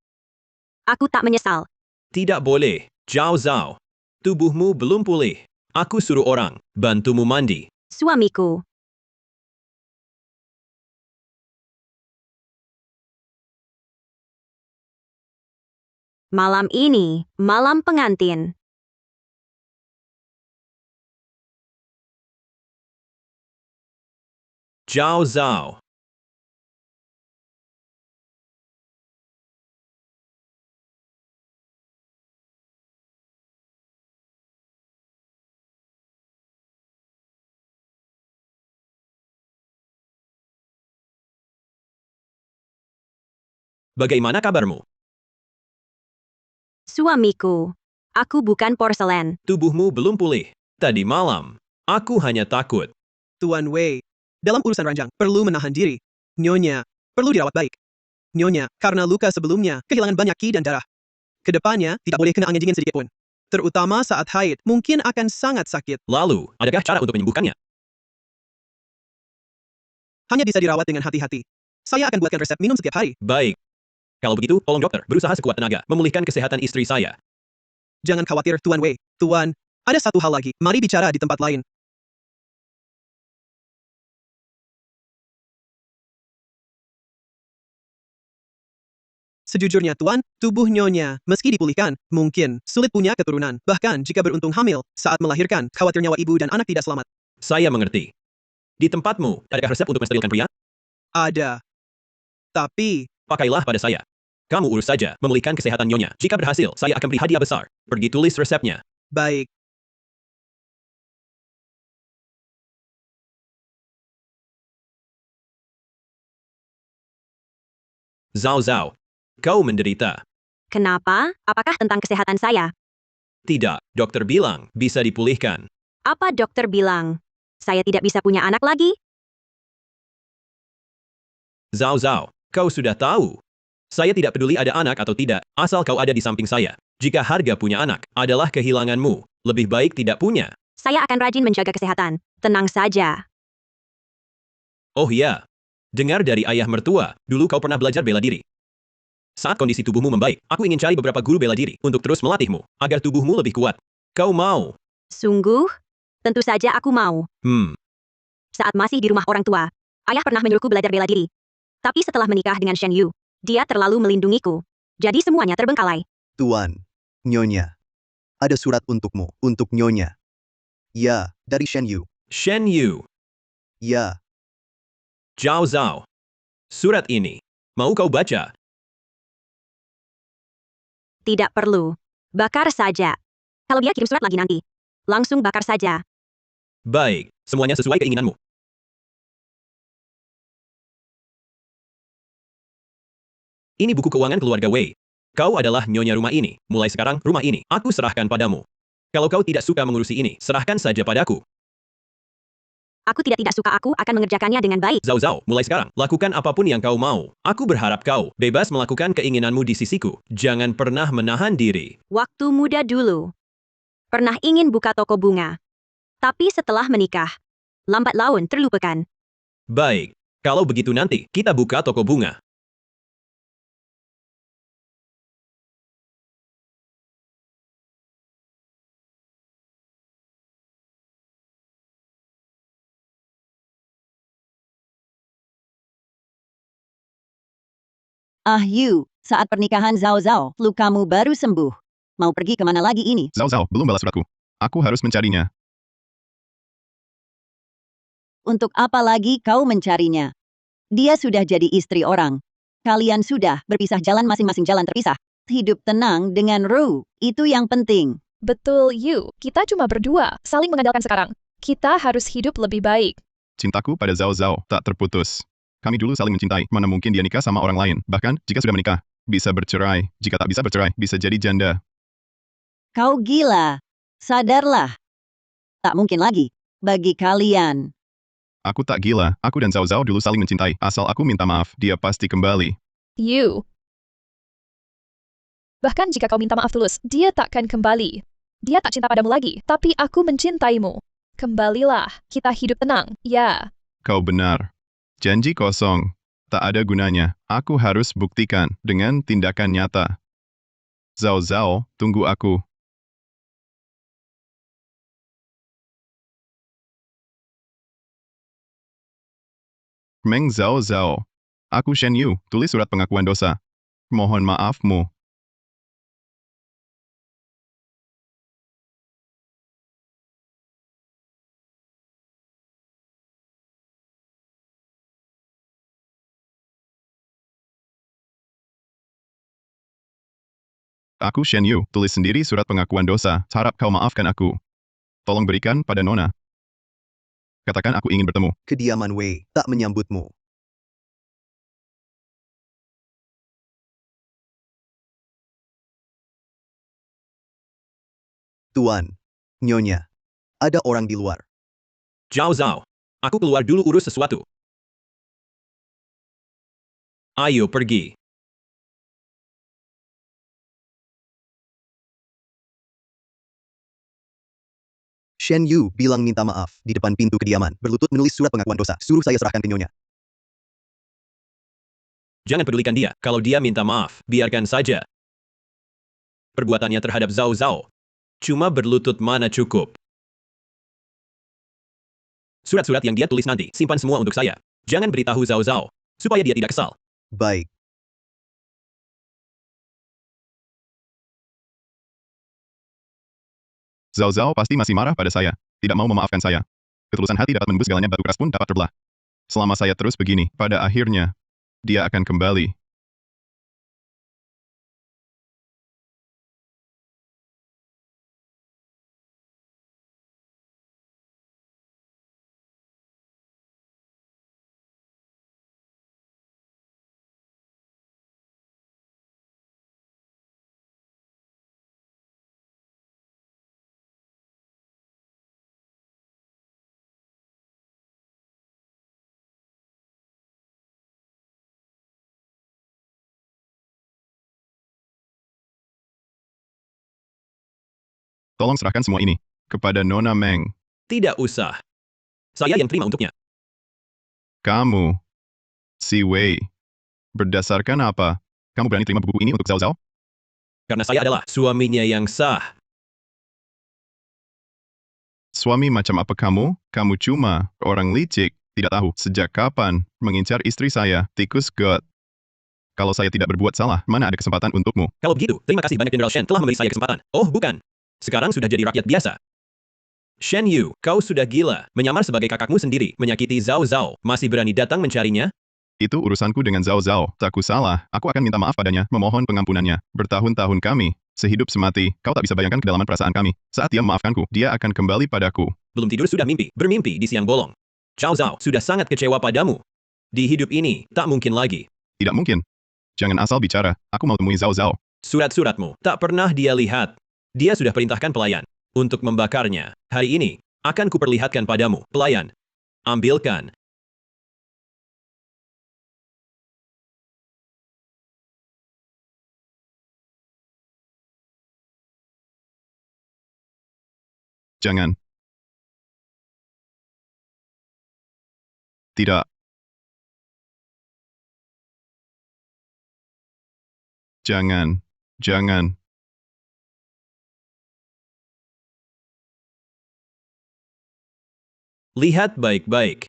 Aku tak menyesal. Tidak boleh, Zhao Zhao. Tubuhmu belum pulih. Aku suruh orang bantumu mandi. Suamiku. Malam ini, malam pengantin. Zhao Zhao. Bagaimana kabarmu? Suamiku. Aku bukan porselen. Tubuhmu belum pulih. Tadi malam, aku hanya takut. Tuan Wei, dalam urusan ranjang, perlu menahan diri. Nyonya, perlu dirawat baik. Nyonya, karena luka sebelumnya, kehilangan banyak ki dan darah. Kedepannya, tidak boleh kena angin dingin sedikit pun. Terutama saat haid, mungkin akan sangat sakit. Lalu, adakah cara untuk menyembuhkannya? Hanya bisa dirawat dengan hati-hati. Saya akan buatkan resep minum setiap hari. Baik. Kalau begitu, tolong dokter, berusaha sekuat tenaga, memulihkan kesehatan istri saya. Jangan khawatir, Tuan Wei. Tuan, ada satu hal lagi. Mari bicara di tempat lain. Sejujurnya Tuan, tubuh Nyonya, meski dipulihkan, mungkin sulit punya keturunan. Bahkan jika beruntung hamil, saat melahirkan, khawatir nyawa ibu dan anak tidak selamat. Saya mengerti. Di tempatmu, adakah resep untuk mensterilkan pria? Ada. Tapi, pakailah pada saya. Kamu urus saja, memulihkan kesehatan Nyonya. Jika berhasil, saya akan beri hadiah besar. Pergi tulis resepnya. Baik. Zhao Zhao, kau menderita. Kenapa? Apakah tentang kesehatan saya? Tidak, dokter bilang bisa dipulihkan. Apa dokter bilang? Saya tidak bisa punya anak lagi? Zhao Zhao, kau sudah tahu. Saya tidak peduli ada anak atau tidak, asal kau ada di samping saya. Jika harga punya anak adalah kehilanganmu, lebih baik tidak punya. Saya akan rajin menjaga kesehatan. Tenang saja. Oh iya. Dengar dari ayah mertua, dulu kau pernah belajar bela diri. Saat kondisi tubuhmu membaik, aku ingin cari beberapa guru bela diri untuk terus melatihmu, agar tubuhmu lebih kuat. Kau mau? Sungguh? Tentu saja aku mau. Saat masih di rumah orang tua, ayah pernah menyuruhku belajar bela diri. Tapi setelah menikah dengan Shen Yu, dia terlalu melindungiku. Jadi semuanya terbengkalai. Tuan, Nyonya. Ada surat untukmu, untuk Nyonya. Ya, dari Shen Yu. Shen Yu. Ya. Zhao Zhao. Surat ini, mau kau baca? Tidak perlu. Bakar saja. Kalau dia kirim surat lagi nanti, langsung bakar saja. Baik, semuanya sesuai keinginanmu. Ini buku keuangan keluarga Wei. Kau adalah nyonya rumah ini. Mulai sekarang, rumah ini, aku serahkan padamu. Kalau kau tidak suka mengurusi ini, serahkan saja padaku. Aku tidak suka, aku akan mengerjakannya dengan baik. Zhao Zhao, mulai sekarang, lakukan apapun yang kau mau. Aku berharap kau bebas melakukan keinginanmu di sisiku. Jangan pernah menahan diri. Waktu muda dulu. Pernah ingin buka toko bunga. Tapi setelah menikah, lambat laun terlupakan. Baik, kalau begitu nanti, kita buka toko bunga. Ah Yu, saat pernikahan Zhao Zhao, lukamu baru sembuh. Mau pergi kemana lagi ini? Zhao Zhao, belum balas suratku. Aku harus mencarinya. Untuk apa lagi kau mencarinya? Dia sudah jadi istri orang. Kalian sudah berpisah jalan masing-masing jalan terpisah. Hidup tenang dengan Ru, itu yang penting. Betul, Yu. Kita cuma berdua, saling mengandalkan sekarang. Kita harus hidup lebih baik. Cintaku pada Zhao Zhao tak terputus. Kami dulu saling mencintai, mana mungkin dia nikah sama orang lain. Bahkan, jika sudah menikah, bisa bercerai. Jika tak bisa bercerai, bisa jadi janda. Kau gila. Sadarlah. Tak mungkin lagi. Bagi kalian. Aku tak gila, aku dan Zhao Zhao dulu saling mencintai. Asal aku minta maaf, dia pasti kembali. Yu. Bahkan jika kau minta maaf tulus, dia takkan kembali. Dia tak cinta padamu lagi, tapi aku mencintaimu. Kembalilah, kita hidup tenang, ya. Kau benar. Janji kosong. Tak ada gunanya. Aku harus buktikan dengan tindakan nyata. Zhao Zhao, tunggu aku. Meng Zhao Zhao. Aku Shen Yu, tulis surat pengakuan dosa. Mohon maafmu. Aku Shen Yu, tulis sendiri surat pengakuan dosa. Harap kau maafkan aku. Tolong berikan pada Nona. Katakan aku ingin bertemu. Kediaman Wei tak menyambutmu. Tuan, Nyonya, ada orang di luar. Zhao Zhao, aku keluar dulu urus sesuatu. Ayo pergi. Shen Yu bilang minta maaf di depan pintu kediaman, berlutut menulis surat pengakuan dosa. Suruh saya serahkan ke Nyonya. Jangan pedulikan dia. Kalau dia minta maaf, biarkan saja. Perbuatannya terhadap Zhao Zhao cuma berlutut mana cukup. Surat-surat yang dia tulis nanti, simpan semua untuk saya. Jangan beritahu Zhao Zhao, supaya dia tidak kesal. Baik. Zhao Zhao pasti masih marah pada saya. Tidak mau memaafkan saya. Ketulusan hati dapat menembus segalanya, batu keras pun dapat terbelah. Selama saya terus begini, pada akhirnya, dia akan kembali. Tolong serahkan semua ini kepada Nona Meng. Tidak usah. Saya yang terima untuknya. Kamu, si Wei, berdasarkan apa? Kamu berani terima buku ini untuk Zhao Zhao? Karena saya adalah suaminya yang sah. Suami macam apa kamu? Kamu cuma orang licik. Tidak tahu sejak kapan mengincar istri saya, tikus God. Kalau saya tidak berbuat salah, mana ada kesempatan untukmu? Kalau begitu, terima kasih banyak General Shen telah memberi saya kesempatan. Oh bukan. Sekarang sudah jadi rakyat biasa. Shen Yu, kau sudah gila. Menyamar sebagai kakakmu sendiri, menyakiti Zhao Zhao. Masih berani datang mencarinya? Itu urusanku dengan Zhao Zhao. Tak ku salah, aku akan minta maaf padanya, memohon pengampunannya. Bertahun-tahun kami, sehidup semati, kau tak bisa bayangkan kedalaman perasaan kami. Saat dia memaafkanku, dia akan kembali padaku. Belum tidur sudah mimpi, bermimpi di siang bolong. Zhao Zhao sudah sangat kecewa padamu. Di hidup ini, tak mungkin lagi. Tidak mungkin. Jangan asal bicara, aku mau temui Zhao Zhao. Surat-suratmu, tak pernah dia lihat. Dia sudah perintahkan pelayan untuk membakarnya. Hari ini, akan kuperlihatkan padamu, pelayan. Ambilkan. Jangan. Tidak. Jangan. Jangan. Lihat baik-baik.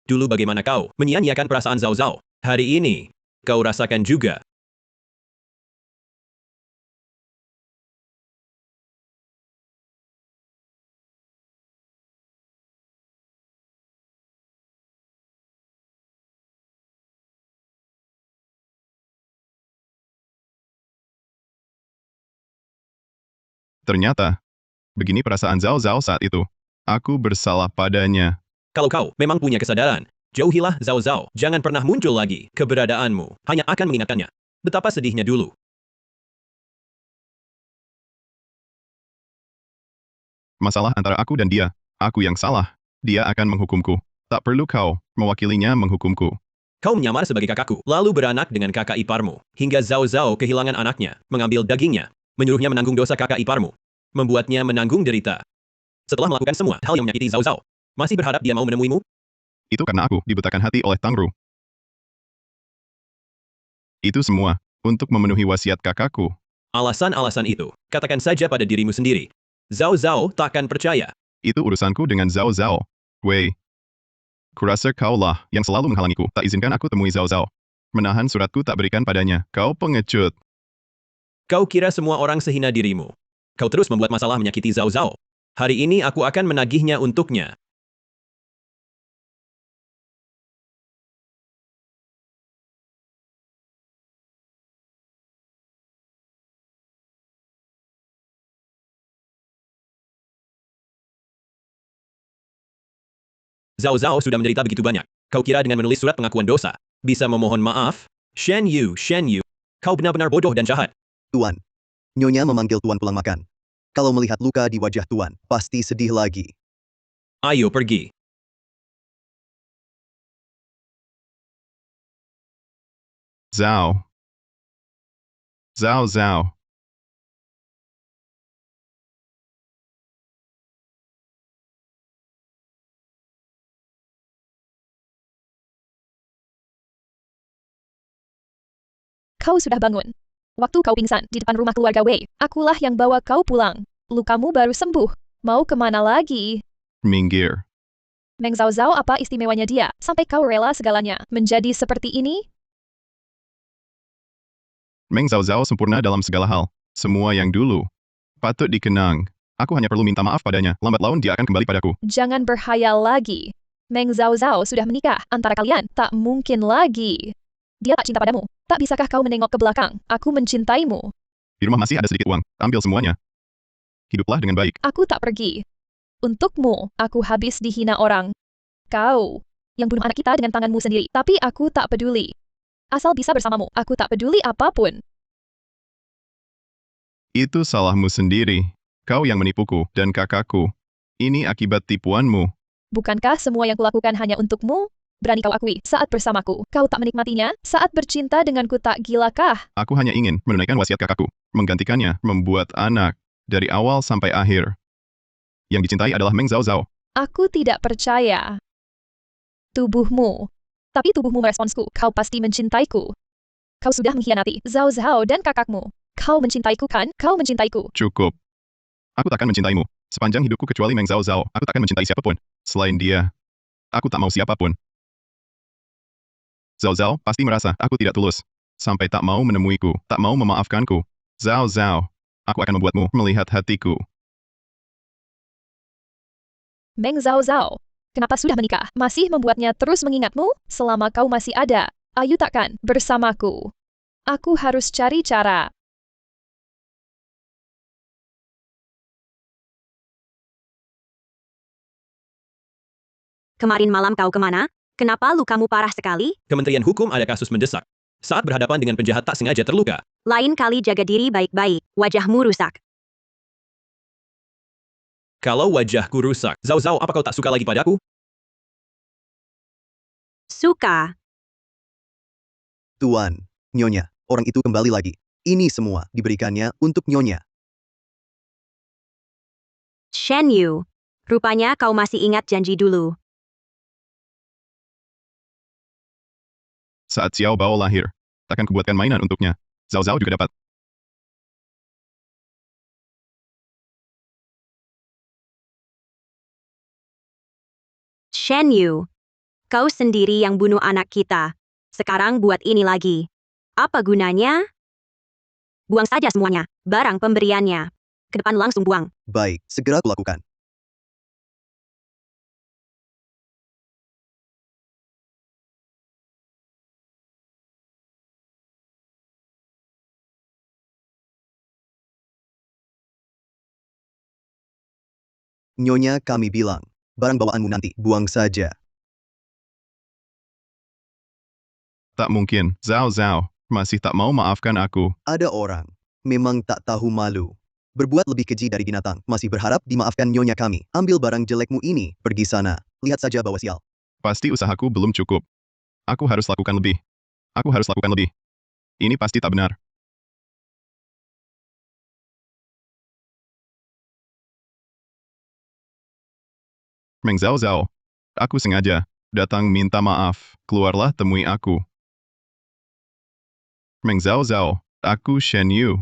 Dulu bagaimana kau menyia-nyiakan perasaan Zhao Zhao. Hari ini, kau rasakan juga. Ternyata, begini perasaan Zhao Zhao saat itu. Aku bersalah padanya. Kalau kau memang punya kesadaran, jauhilah Zhao Zhao. Jangan pernah muncul lagi. Keberadaanmu hanya akan mengingatkannya. Betapa sedihnya dulu. Masalah antara aku dan dia. Aku yang salah. Dia akan menghukumku. Tak perlu kau mewakilinya menghukumku. Kau menyamar sebagai kakakku, lalu beranak dengan kakak iparmu. Hingga Zhao Zhao kehilangan anaknya, mengambil dagingnya, menyuruhnya menanggung dosa kakak iparmu, membuatnya menanggung derita. Setelah melakukan semua hal yang menyakiti Zhao Zhao, masih berharap dia mau menemuimu? Itu karena aku dibutakan hati oleh Tangru. Itu semua untuk memenuhi wasiat kakakku. Alasan-alasan itu, katakan saja pada dirimu sendiri. Zhao Zhao takkan percaya. Itu urusanku dengan Zhao Zhao. Wei. Kurasa kaulah yang selalu menghalangiku. Tak izinkan aku temui Zhao Zhao. Menahan suratku tak berikan padanya. Kau pengecut. Kau kira semua orang sehina dirimu. Kau terus membuat masalah menyakiti Zhao Zhao. Hari ini aku akan menagihnya untuknya. Zhao Zhao sudah menderita begitu banyak. Kau kira dengan menulis surat pengakuan dosa, bisa memohon maaf? Shen Yu, kau benar-benar bodoh dan jahat. Tuan. Nyonya memanggil Tuan pulang makan. Kalau melihat luka di wajah Tuan, pasti sedih lagi. Ayo pergi. Zhao. Zhao Zhao. Kau sudah bangun. Waktu kau pingsan di depan rumah keluarga Wei, akulah yang bawa kau pulang. Lukamu baru sembuh. Mau kemana lagi? Minggir. Meng Zhao Zhao apa istimewanya dia, sampai kau rela segalanya menjadi seperti ini? Meng Zhao Zhao sempurna dalam segala hal. Semua yang dulu. Patut dikenang. Aku hanya perlu minta maaf padanya. Lambat laun dia akan kembali padaku. Jangan berhayal lagi. Meng Zhao Zhao sudah menikah. Antara kalian, tak mungkin lagi. Dia tak cinta padamu. Tak bisakah kau menengok ke belakang? Aku mencintaimu. Di rumah masih ada sedikit uang. Ambil semuanya. Hiduplah dengan baik. Aku tak pergi. Untukmu, aku habis dihina orang. Kau, yang bunuh anak kita dengan tanganmu sendiri. Tapi aku tak peduli. Asal bisa bersamamu, aku tak peduli apapun. Itu salahmu sendiri. Kau yang menipuku dan kakakku. Ini akibat tipuanmu. Bukankah semua yang kulakukan hanya untukmu? Berani kau akui, saat bersamaku, kau tak menikmatinya? Saat bercinta denganku tak gilakah? Aku hanya ingin menunaikan wasiat kakakku. Menggantikannya, membuat anak. Dari awal sampai akhir. Yang dicintai adalah Meng Zhao Zhao. Aku tidak percaya. Tubuhmu. Tapi tubuhmu meresponsku, kau pasti mencintaiku. Kau sudah mengkhianati Zhao Zhao dan kakakmu. Kau mencintaiku kan? Kau mencintaiku. Cukup. Aku takkan mencintaimu. Sepanjang hidupku kecuali Meng Zhao Zhao, aku takkan mencintai siapapun. Selain dia, aku tak mau siapapun. Zhao Zhao pasti merasa aku tidak tulus. Sampai tak mau menemuiku, tak mau memaafkanku. Zhao Zhao, aku akan membuatmu melihat hatiku. Meng Zhao Zhao, kenapa sudah menikah? Masih membuatnya terus mengingatmu? Selama kau masih ada, ayo takkan bersamaku. Aku harus cari cara. Kemarin malam kau kemana? Kenapa lukamu parah sekali? Kementerian Hukum ada kasus mendesak. Saat berhadapan dengan penjahat tak sengaja terluka. Lain kali jaga diri baik-baik, wajahmu rusak. Kalau wajahku rusak, Zhao Zhao apa kau tak suka lagi padaku? Suka. Tuan. Nyonya, orang itu kembali lagi. Ini semua diberikannya untuk Nyonya. Shen Yu, rupanya kau masih ingat janji dulu. Saat Xiao Bao lahir, takkan kubuatkan mainan untuknya. Zhao Zhao juga dapat. Shen Yu, kau sendiri yang bunuh anak kita. Sekarang buat ini lagi. Apa gunanya? Buang saja semuanya, barang pemberiannya. Ke depan langsung buang. Baik, segera kulakukan. Nyonya kami bilang, barang bawaanmu nanti, buang saja. Tak mungkin, Zhao Zhao, masih tak mau maafkan aku. Ada orang, memang tak tahu malu. Berbuat lebih keji dari binatang, masih berharap dimaafkan nyonya kami. Ambil barang jelekmu ini, pergi sana. Lihat saja bawa sial. Pasti usahaku belum cukup. Aku harus lakukan lebih. Aku harus lakukan lebih. Ini pasti tak benar. Meng Zhao Zhao, aku sengaja datang minta maaf. Keluarlah temui aku. Meng Zhao Zhao, aku Shen Yu.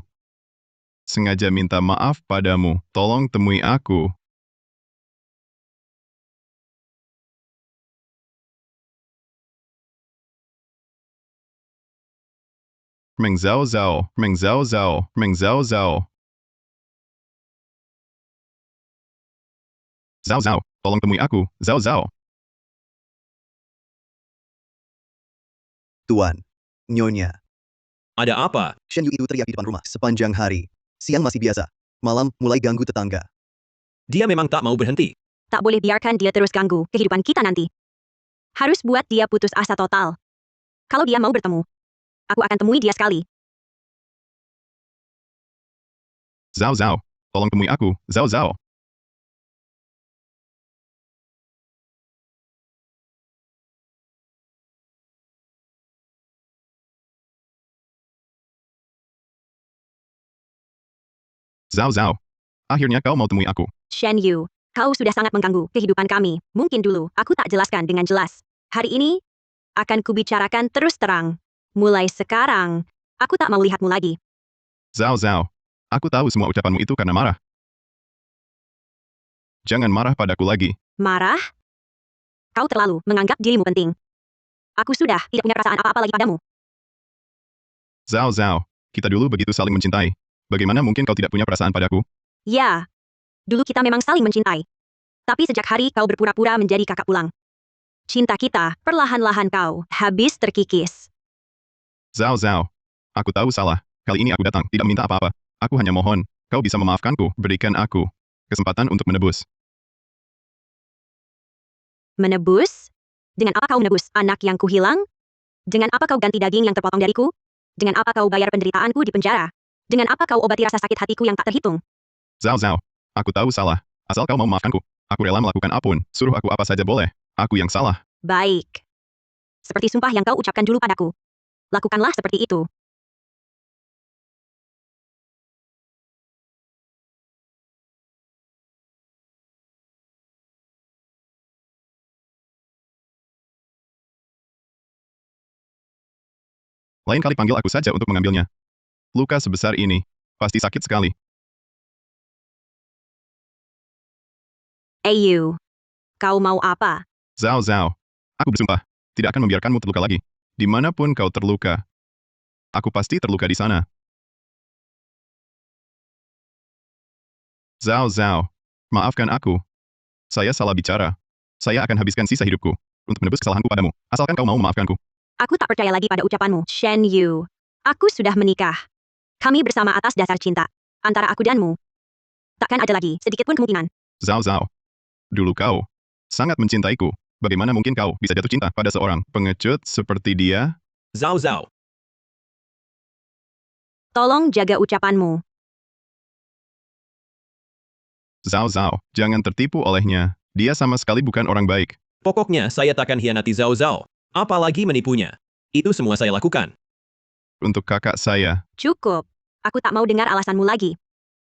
Sengaja minta maaf padamu. Tolong temui aku. Meng Zhao Zhao, Meng Zhao Zhao, Meng Zhao Zhao. Zhao Zhao, tolong temui aku. Zhao Zhao. Tuan, nyonya. Ada apa? Shen Yu itu teriak di depan rumah sepanjang hari. Siang masih biasa. Malam mulai ganggu tetangga. Dia memang tak mau berhenti. Tak boleh biarkan dia terus ganggu kehidupan kita nanti. Harus buat dia putus asa total. Kalau dia mau bertemu, aku akan temui dia sekali. Zhao Zhao, tolong temui aku. Zhao Zhao. Zhao Zhao, akhirnya kau mau temui aku. Shen Yu, kau sudah sangat mengganggu kehidupan kami. Mungkin dulu aku tak jelaskan dengan jelas. Hari ini, akan kubicarakan terus terang. Mulai sekarang, aku tak mau lihatmu lagi. Zhao Zhao, aku tahu semua ucapanmu itu karena marah. Jangan marah padaku lagi. Marah? Kau terlalu menganggap dirimu penting. Aku sudah tidak punya perasaan apa-apa lagi padamu. Zhao Zhao, kita dulu begitu saling mencintai. Bagaimana mungkin kau tidak punya perasaan padaku? Ya, dulu kita memang saling mencintai. Tapi sejak hari kau berpura-pura menjadi kakak pulang, cinta kita perlahan-lahan kau habis terkikis. Zhao Zhao, aku tahu salah. Kali ini aku datang, tidak minta apa-apa. Aku hanya mohon, kau bisa memaafkanku, berikan aku kesempatan untuk menebus. Menebus? Dengan apa kau menebus anak yang kuhilang? Dengan apa kau ganti daging yang terpotong dariku? Dengan apa kau bayar penderitaanku di penjara? Dengan apa kau obati rasa sakit hatiku yang tak terhitung? Zhao Zhao, aku tahu salah. Asal kau mau memaafkanku, aku rela melakukan apapun. Suruh aku apa saja boleh. Aku yang salah. Baik. Seperti sumpah yang kau ucapkan dulu padaku. Lakukanlah seperti itu. Lain kali panggil aku saja untuk mengambilnya. Luka sebesar ini, pasti sakit sekali. Ayu, kau mau apa? Zhao Zhao, aku bersumpah, tidak akan membiarkanmu terluka lagi. Dimanapun kau terluka, aku pasti terluka di sana. Zhao Zhao, maafkan aku. Saya salah bicara. Saya akan habiskan sisa hidupku untuk menebus kesalahanku padamu, asalkan kau mau memaafkanku. Aku tak percaya lagi pada ucapanmu, Shen Yu. Aku sudah menikah. Kami bersama atas dasar cinta. Antara aku danmu. Takkan ada lagi sedikit pun kemungkinan. Zhao Zhao, dulu kau sangat mencintaiku. Bagaimana mungkin kau bisa jatuh cinta pada seorang pengecut seperti dia? Zhao Zhao. Tolong jaga ucapanmu. Zhao Zhao, jangan tertipu olehnya. Dia sama sekali bukan orang baik. Pokoknya saya takkan hianati Zhao Zhao. Apalagi menipunya. Itu semua saya lakukan. Untuk kakak saya. Cukup. Aku tak mau dengar alasanmu lagi.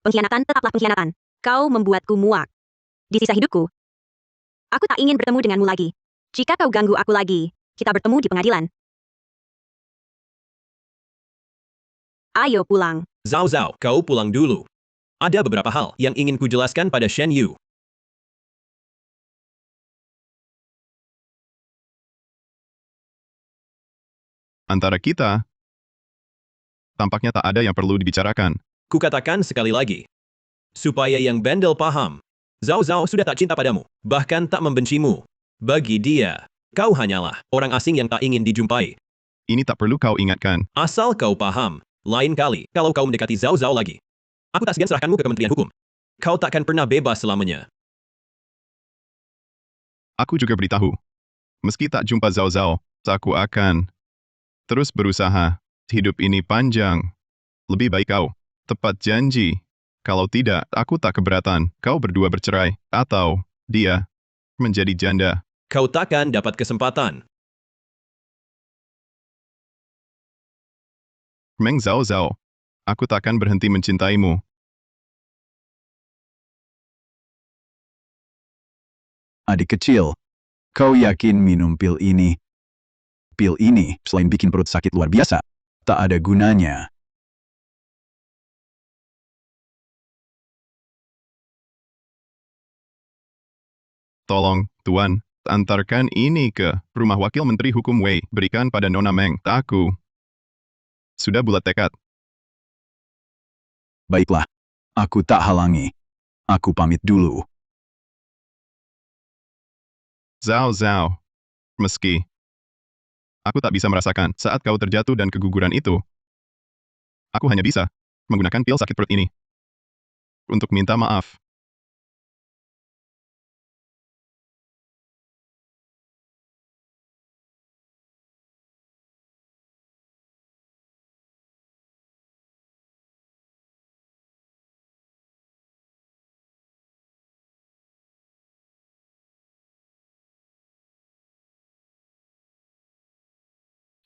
Pengkhianatan tetaplah pengkhianatan. Kau membuatku muak. Di sisa hidupku, aku tak ingin bertemu denganmu lagi. Jika kau ganggu aku lagi, kita bertemu di pengadilan. Ayo pulang. Zhao Zhao, kau pulang dulu. Ada beberapa hal yang ingin kujelaskan pada Shen Yu. Antara kita, tampaknya tak ada yang perlu dibicarakan. Kukatakan sekali lagi. Supaya yang bandel paham. Zhao Zhao sudah tak cinta padamu, bahkan tak membencimu. Bagi dia, kau hanyalah orang asing yang tak ingin dijumpai. Ini tak perlu kau ingatkan. Asal kau paham, lain kali, kalau kau mendekati Zhao Zhao lagi, aku tak segan serahkanmu ke Kementerian Hukum. Kau takkan pernah bebas selamanya. Aku juga beritahu. Meski tak jumpa Zhao Zhao, aku akan terus berusaha. Hidup ini panjang. Lebih baik kau tepat janji. Kalau tidak, aku tak keberatan. Kau berdua bercerai, atau dia menjadi janda. Kau takkan dapat kesempatan. Meng Zhao Zhao, aku takkan berhenti mencintaimu. Adik kecil, kau yakin minum pil ini? Pil ini, selain bikin perut sakit luar biasa, tak ada gunanya. Tolong, Tuan, antarkan ini ke rumah Wakil Menteri Hukum Wei. Berikan pada Nona Meng. Aku sudah bulat tekad. Baiklah, aku tak halangi. Aku pamit dulu. Zhao Zhao. Meski aku tak bisa merasakan saat kau terjatuh dan keguguran itu, aku hanya bisa menggunakan pil sakit perut ini untuk minta maaf.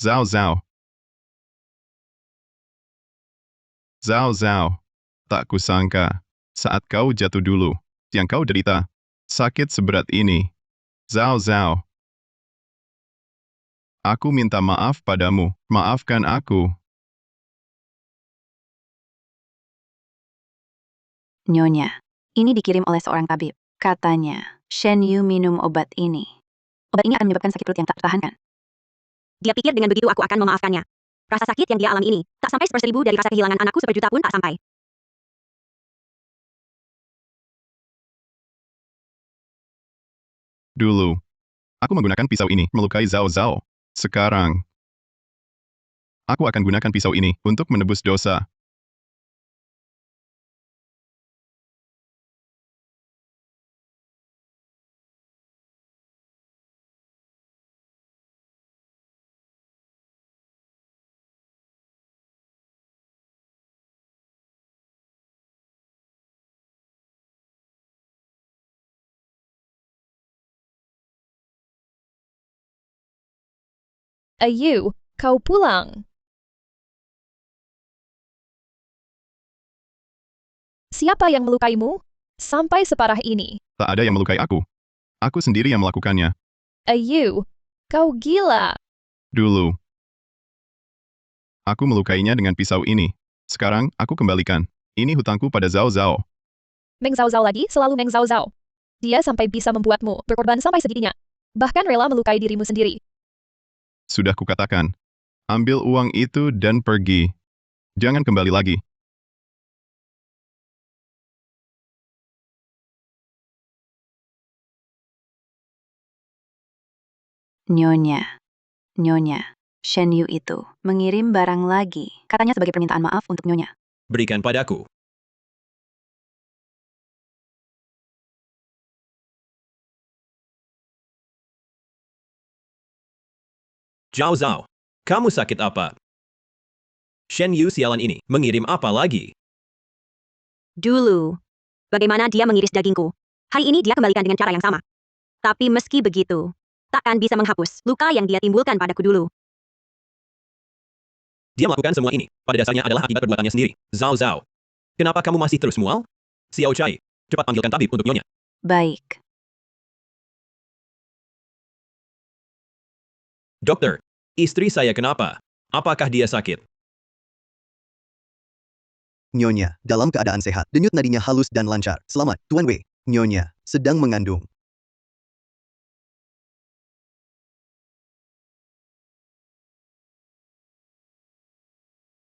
Zhao Zhao. Zhao Zhao. Tak kusangka saat kau jatuh dulu, yang kau derita sakit seberat ini. Zhao Zhao. Aku minta maaf padamu. Maafkan aku. Nyonya, ini dikirim oleh seorang tabib. Katanya, Shen Yu minum obat ini. Obat ini akan menyebabkan sakit perut yang tak tertahankan. Dia pikir dengan begitu aku akan memaafkannya. Rasa sakit yang dia alami ini, tak sampai 1/1000 dari rasa kehilangan anakku seperjuta pun tak sampai. Dulu, aku menggunakan pisau ini melukai Zhao Zhao. Sekarang, aku akan gunakan pisau ini untuk menebus dosa. Ayu, kau pulang. Siapa yang melukaimu? Sampai separah ini. Tak ada yang melukai aku. Aku sendiri yang melakukannya. Ayu, kau gila. Dulu, aku melukainya dengan pisau ini. Sekarang, aku kembalikan. Ini hutangku pada Zhao Zhao. Meng Zhao Zhao lagi, selalu Meng Zhao Zhao. Dia sampai bisa membuatmu berkorban sampai segininya. Bahkan rela melukai dirimu sendiri. Sudah kukatakan. Ambil uang itu dan pergi. Jangan kembali lagi. Nyonya, Shen Yu itu mengirim barang lagi. Katanya sebagai permintaan maaf untuk Nyonya. Berikan padaku. Zhao Zhao, kamu sakit apa? Shen Yu sialan ini mengirim apa lagi? Dulu, bagaimana dia mengiris dagingku? Hari ini dia kembalikan dengan cara yang sama. Tapi meski begitu, takkan bisa menghapus luka yang dia timbulkan padaku dulu. Dia melakukan semua ini, pada dasarnya adalah akibat perbuatannya sendiri. Zhao Zhao, kenapa kamu masih terus mual? Xiao Chai, cepat panggilkan tabib untuk Nyonya. Baik. Dokter, istri saya kenapa? Apakah dia sakit? Nyonya, dalam keadaan sehat. Denyut nadinya halus dan lancar. Selamat, Tuan Wei. Nyonya, sedang mengandung.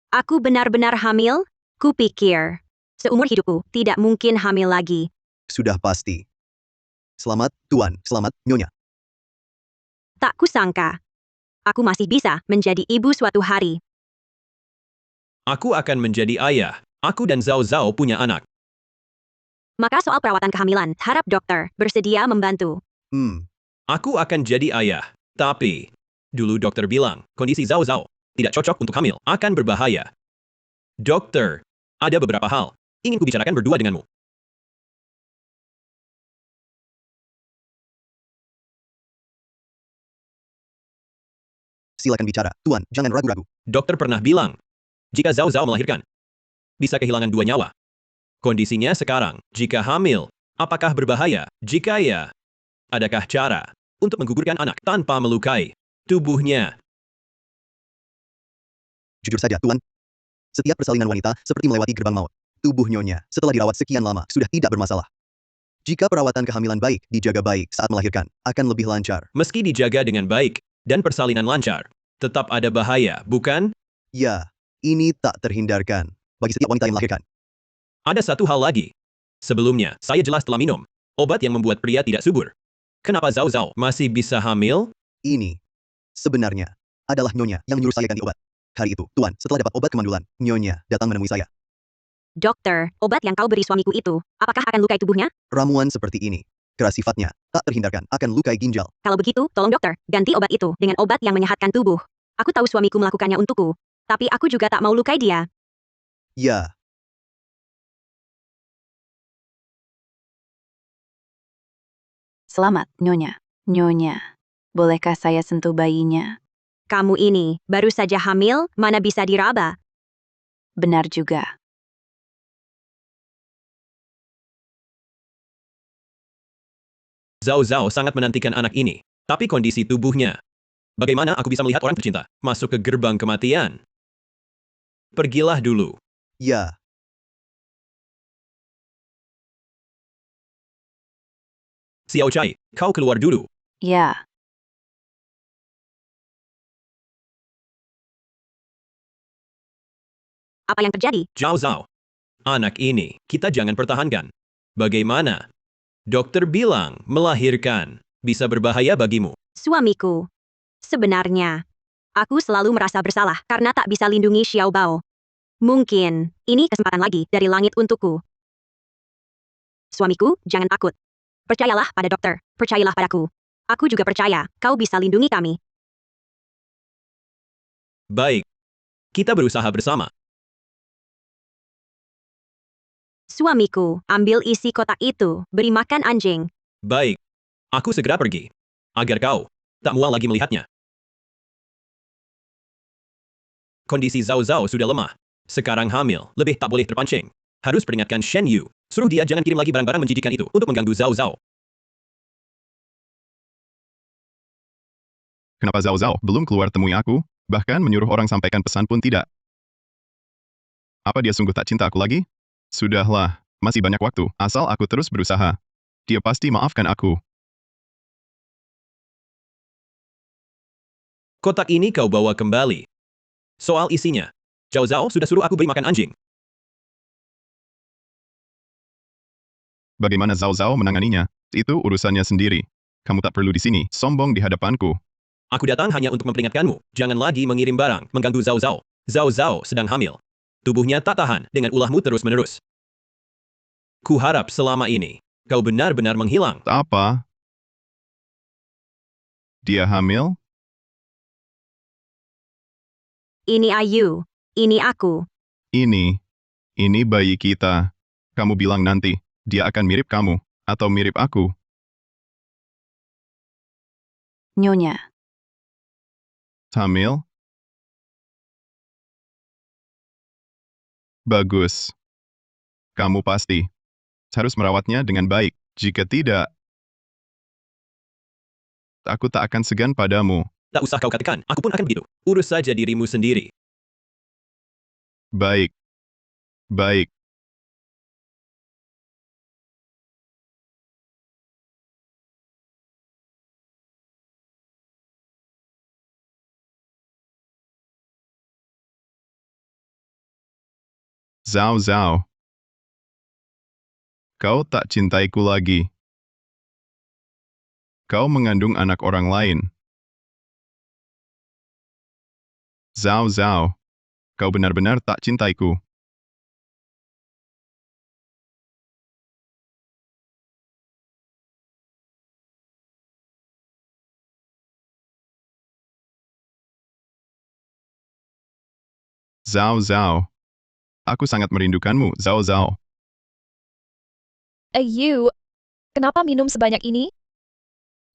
Aku benar-benar hamil? Kupikir, seumur hidupku tidak mungkin hamil lagi. Sudah pasti. Selamat, Tuan. Selamat, Nyonya. Tak kusangka. Aku masih bisa menjadi ibu suatu hari. Aku akan menjadi ayah. Aku dan Zhao Zhao punya anak. Maka soal perawatan kehamilan, harap dokter bersedia membantu. Aku akan jadi ayah. Tapi, dulu dokter bilang, kondisi Zhao Zhao tidak cocok untuk hamil, akan berbahaya. Dokter, ada beberapa hal ingin kubicarakan berdua denganmu. Silakan bicara, Tuan, jangan ragu-ragu. Dokter pernah bilang, jika Zhao Zhao melahirkan, bisa kehilangan 2 nyawa. Kondisinya sekarang, jika hamil, apakah berbahaya? Jika ya, adakah cara untuk menggugurkan anak tanpa melukai tubuhnya? Jujur saja, Tuan. Setiap persalinan wanita seperti melewati gerbang maut. Tubuh Nyonya, setelah dirawat sekian lama, sudah tidak bermasalah. Jika perawatan kehamilan baik, dijaga baik saat melahirkan, akan lebih lancar. Meski dijaga dengan baik dan persalinan lancar, tetap ada bahaya, bukan? Ya, ini tak terhindarkan bagi setiap wanita yang melahirkan. Ada satu hal lagi. Sebelumnya, saya jelas telah minum obat yang membuat pria tidak subur. Kenapa Zhao Zhao masih bisa hamil? Ini, sebenarnya, adalah Nyonya yang menyuruh saya ganti obat. Hari itu, Tuan, setelah dapat obat kemandulan, Nyonya datang menemui saya. Dokter, obat yang kau beri suamiku itu, apakah akan lukai tubuhnya? Ramuan seperti ini, keras sifatnya, tak terhindarkan akan lukai ginjal. Kalau begitu, tolong dokter, ganti obat itu dengan obat yang menyehatkan tubuh. Aku tahu suamiku melakukannya untukku, tapi aku juga tak mau lukai dia. Ya. Selamat, Nyonya. Nyonya, bolehkah saya sentuh bayinya? Kamu ini, baru saja hamil, mana bisa diraba? Benar juga. Zhao Zhao sangat menantikan anak ini, tapi kondisi tubuhnya. Bagaimana aku bisa melihat orang tercinta masuk ke gerbang kematian? Pergilah dulu. Ya. Xiao Chai, kau keluar dulu. Ya. Apa yang terjadi? Zhao Zhao, anak ini kita jangan pertahankan. Bagaimana? Dokter bilang melahirkan bisa berbahaya bagimu. Suamiku. Sebenarnya, aku selalu merasa bersalah karena tak bisa lindungi Xiao Bao. Mungkin, ini kesempatan lagi dari langit untukku. Suamiku, jangan takut. Percayalah pada dokter, percayalah padaku. Aku juga percaya, kau bisa lindungi kami. Baik. Kita berusaha bersama. Suamiku, ambil isi kotak itu, beri makan anjing. Baik. Aku segera pergi. Agar kau tak mual lagi melihatnya. Kondisi Zhao Zhao sudah lemah. Sekarang hamil, lebih tak boleh terpancing. Harus peringatkan Shen Yu. Suruh dia jangan kirim lagi barang-barang menjijikan itu untuk mengganggu Zhao Zhao. Kenapa Zhao Zhao belum keluar temui aku, bahkan menyuruh orang sampaikan pesan pun tidak? Apa dia sungguh tak cinta aku lagi? Sudahlah, masih banyak waktu, asal aku terus berusaha. Dia pasti maafkan aku. Kotak ini kau bawa kembali. Soal isinya, Zhao Zhao sudah suruh aku beri makan anjing. Bagaimana Zhao Zhao menanganinya? Itu urusannya sendiri. Kamu tak perlu di sini, sombong di hadapanku. Aku datang hanya untuk memperingatkanmu. Jangan lagi mengirim barang, mengganggu Zhao Zhao. Zhao Zhao sedang hamil. Tubuhnya tak tahan dengan ulahmu terus-menerus. Kuharap selama ini, kau benar-benar menghilang. Apa? Dia hamil? Ini Ayu. Ini aku. Ini bayi kita. Kamu bilang nanti, dia akan mirip kamu, atau mirip aku. Nyonya. Hamil? Bagus. Kamu pasti harus merawatnya dengan baik. Jika tidak, aku tak akan segan padamu. Tak usah kau katakan, aku pun akan begitu. Urus saja dirimu sendiri. Baik. Baik. Zhao Zhao. Kau tak cintaiku lagi. Kau mengandung anak orang lain. Zhao Zhao. Kau benar-benar tak cintaiku. Zhao Zhao. Aku sangat merindukanmu, Zhao Zhao. You, kenapa minum sebanyak ini?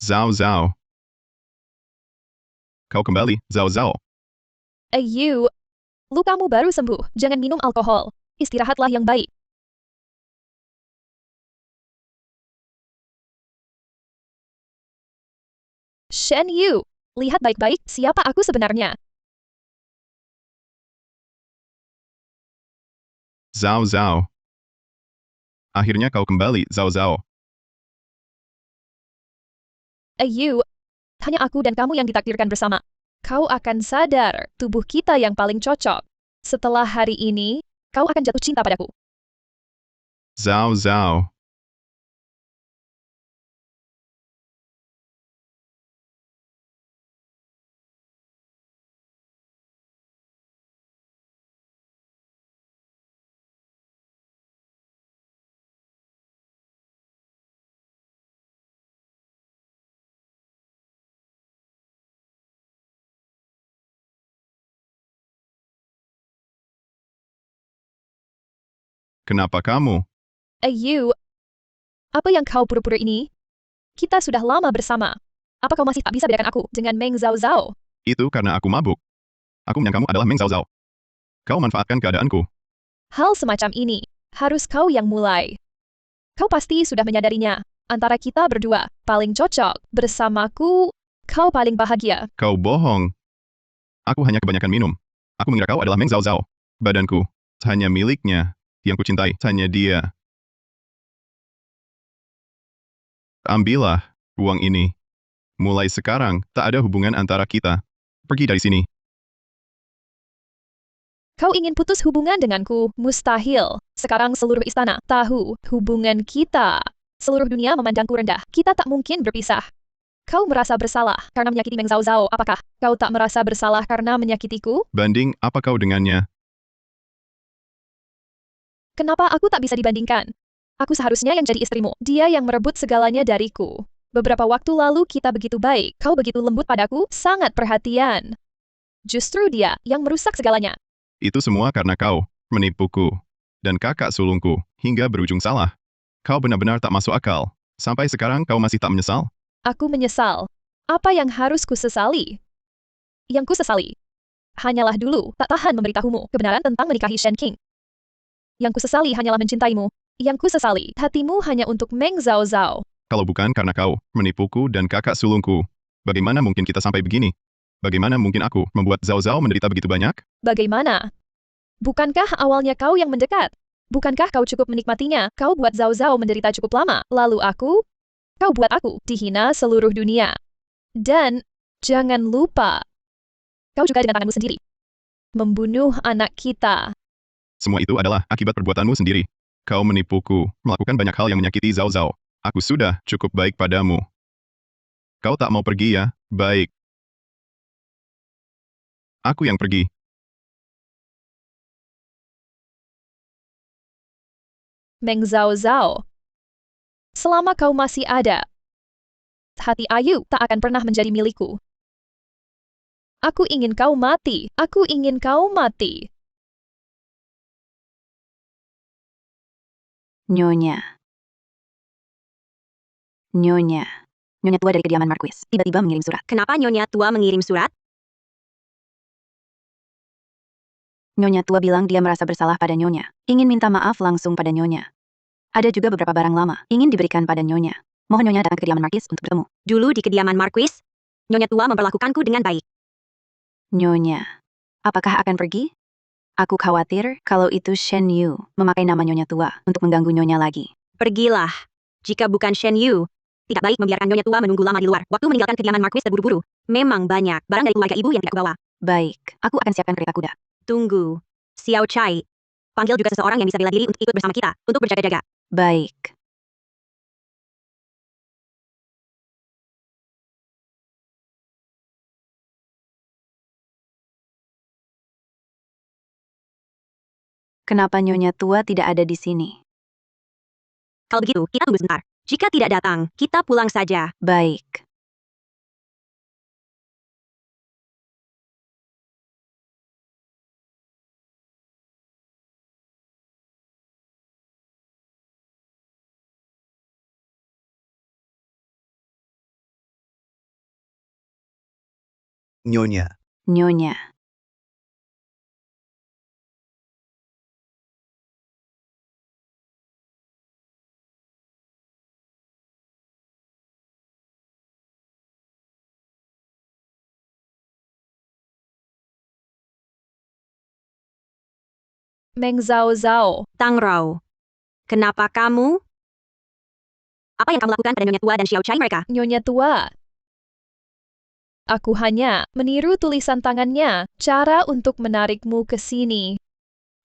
Zhao Zhao. Kau kembali, Zhao Zhao. You, lukamu baru sembuh, jangan minum alkohol. Istirahatlah yang baik. Shen Yu, lihat baik-baik siapa aku sebenarnya. Zhao Zhao. Akhirnya kau kembali, Zhao Zhao. You, hanya aku dan kamu yang ditakdirkan bersama. Kau akan sadar tubuh kita yang paling cocok. Setelah hari ini, kau akan jatuh cinta padaku. Zhao Zhao. Kenapa kamu? You, apa yang kau pura-pura ini? Kita sudah lama bersama. Apa kau masih tak bisa bedakan aku dengan Meng Zhao Zhao? Itu karena aku mabuk. Aku menyangka kamu adalah Meng Zhao Zhao. Kau manfaatkan keadaanku. Hal semacam ini, harus kau yang mulai. Kau pasti sudah menyadarinya. Antara kita berdua, paling cocok. Bersamaku, kau paling bahagia. Kau bohong. Aku hanya kebanyakan minum. Aku mengira kau adalah Meng Zhao Zhao. Badanku hanya miliknya. Yang kucintai hanya dia. Ambillah uang ini. Mulai sekarang, tak ada hubungan antara kita. Pergi dari sini. Kau ingin putus hubungan denganku? Mustahil. Sekarang seluruh istana tahu hubungan kita. Seluruh dunia memandangku rendah. Kita tak mungkin berpisah. Kau merasa bersalah karena menyakiti Meng Zhao Zhao. Apakah kau tak merasa bersalah karena menyakitiku? Banding apa kau dengannya? Kenapa aku tak bisa dibandingkan? Aku seharusnya yang jadi istrimu. Dia yang merebut segalanya dariku. Beberapa waktu lalu kita begitu baik. Kau begitu lembut padaku, sangat perhatian. Justru dia yang merusak segalanya. Itu semua karena kau menipuku dan kakak sulungku hingga berujung salah. Kau benar-benar tak masuk akal. Sampai sekarang kau masih tak menyesal? Aku menyesal. Apa yang harus kusesali? Yang kusesali hanyalah dulu tak tahan memberitahumu kebenaran tentang menikahi Shen King. Yang kusesali hanyalah mencintaimu. Yang kusesali, hatimu hanya untuk Meng Zhao Zhao. Kalau bukan karena kau menipuku dan kakak sulungku, bagaimana mungkin kita sampai begini? Bagaimana mungkin aku membuat Zhao Zhao menderita begitu banyak? Bagaimana? Bukankah awalnya kau yang mendekat? Bukankah kau cukup menikmatinya? Kau buat Zhao Zhao menderita cukup lama. Lalu kau buat aku dihina seluruh dunia. Dan, jangan lupa, kau juga dengan tanganmu sendiri membunuh anak kita. Semua itu adalah akibat perbuatanmu sendiri. Kau menipuku, melakukan banyak hal yang menyakiti Zhao Zhao. Aku sudah cukup baik padamu. Kau tak mau pergi ya? Baik. Aku yang pergi. Meng Zhao Zhao, selama kau masih ada, hati Ayu tak akan pernah menjadi milikku. Aku ingin kau mati. Aku ingin kau mati. Nyonya. Nyonya. Nyonya tua dari kediaman Marquis tiba-tiba mengirim surat. Kenapa Nyonya tua mengirim surat? Nyonya tua bilang dia merasa bersalah pada Nyonya. Ingin minta maaf langsung pada Nyonya. Ada juga beberapa barang lama ingin diberikan pada Nyonya. Mohon Nyonya datang ke kediaman Marquis untuk bertemu. Dulu di kediaman Marquis, Nyonya tua memperlakukanku dengan baik. Nyonya, apakah akan pergi? Aku khawatir kalau itu Shen Yu memakai nama Nyonya tua untuk mengganggu Nyonya lagi. Pergilah. Jika bukan Shen Yu, tidak baik membiarkan Nyonya tua menunggu lama di luar. Waktu meninggalkan kediaman Marquis terburu-buru. Memang banyak barang dari keluarga ibu yang tidak kubawa. Baik, aku akan siapkan kereta kuda. Tunggu. Xiao Chai. Panggil juga seseorang yang bisa bela diri untuk ikut bersama kita, untuk berjaga-jaga. Baik. Kenapa Nyonya tua tidak ada di sini? Kalau begitu, kita tunggu sebentar. Jika tidak datang, kita pulang saja. Baik. Nyonya. Nyonya. Meng Zhao Zhao. Tang Rao. Kenapa kamu? Apa yang kamu lakukan pada Nyonya Tua dan Xiao Chai mereka? Nyonya Tua. Aku hanya meniru tulisan tangannya, cara untuk menarikmu ke sini.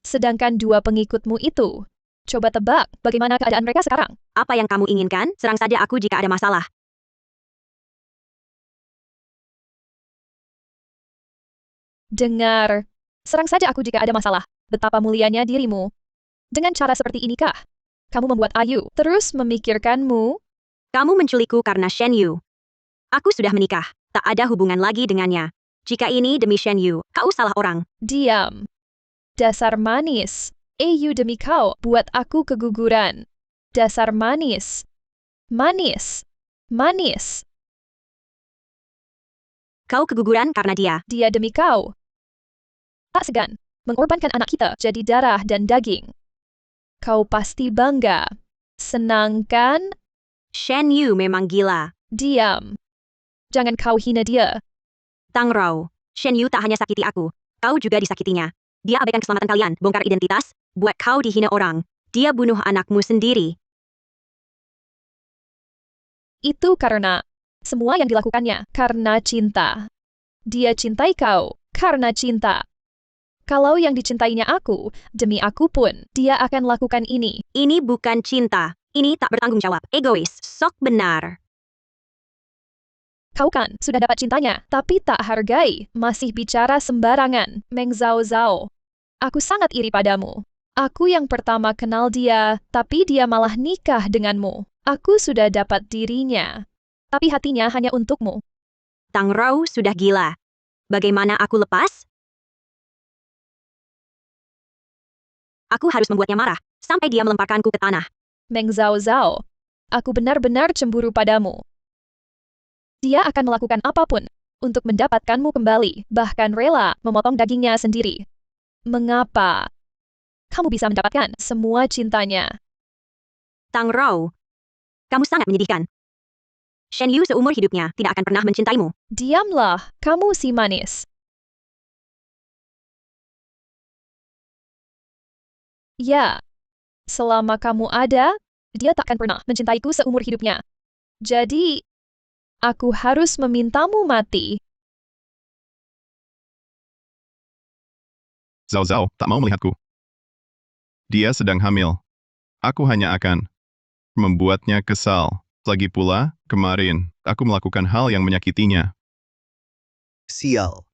Sedangkan dua pengikutmu itu, coba tebak bagaimana keadaan mereka sekarang. Apa yang kamu inginkan? Serang saja aku jika ada masalah. Dengar. Serang saja aku jika ada masalah. Betapa mulianya dirimu. Dengan cara seperti inikah kamu membuat Ayu terus memikirkanmu? Kamu menculikku karena Shen Yu. Aku sudah menikah. Tak ada hubungan lagi dengannya. Jika ini demi Shen Yu, kau salah orang. Diam. Dasar manis. Ayu demi kau buat aku keguguran. Dasar manis. Manis. Manis. Kau keguguran karena dia. Dia demi kau. Tak segan mengorbankan anak kita jadi darah dan daging. Kau pasti bangga. Senang kan? Shen Yu memang gila. Diam. Jangan kau hina dia. Tang Rao, Shen Yu tak hanya sakiti aku. Kau juga disakitinya. Dia abaikan keselamatan kalian, bongkar identitas, buat kau dihina orang. Dia bunuh anakmu sendiri. Itu karena semua yang dilakukannya karena cinta. Dia cintai kau karena cinta. Kalau yang dicintainya aku, demi aku pun, dia akan lakukan ini. Ini bukan cinta. Ini tak bertanggung jawab. Egois. Sok benar. Kau kan sudah dapat cintanya, tapi tak hargai, masih bicara sembarangan. Meng Zhao Zhao. Aku sangat iri padamu. Aku yang pertama kenal dia, tapi dia malah nikah denganmu. Aku sudah dapat dirinya. Tapi hatinya hanya untukmu. Tang Rao sudah gila. Bagaimana aku lepas? Aku harus membuatnya marah, sampai dia melemparkanku ke tanah. Meng Zhao Zhao. Aku benar-benar cemburu padamu. Dia akan melakukan apapun untuk mendapatkanmu kembali, bahkan rela memotong dagingnya sendiri. Mengapa? Kamu bisa mendapatkan semua cintanya. Tang Rao, kamu sangat menyedihkan. Shen Yu seumur hidupnya tidak akan pernah mencintaimu. Diamlah, kamu si manis. Ya, selama kamu ada, dia tak akan pernah mencintaiku seumur hidupnya. Jadi, aku harus memintamu mati. Zhao Zhao tak mau melihatku. Dia sedang hamil. Aku hanya akan membuatnya kesal. Lagi pula, kemarin, aku melakukan hal yang menyakitinya. Sial.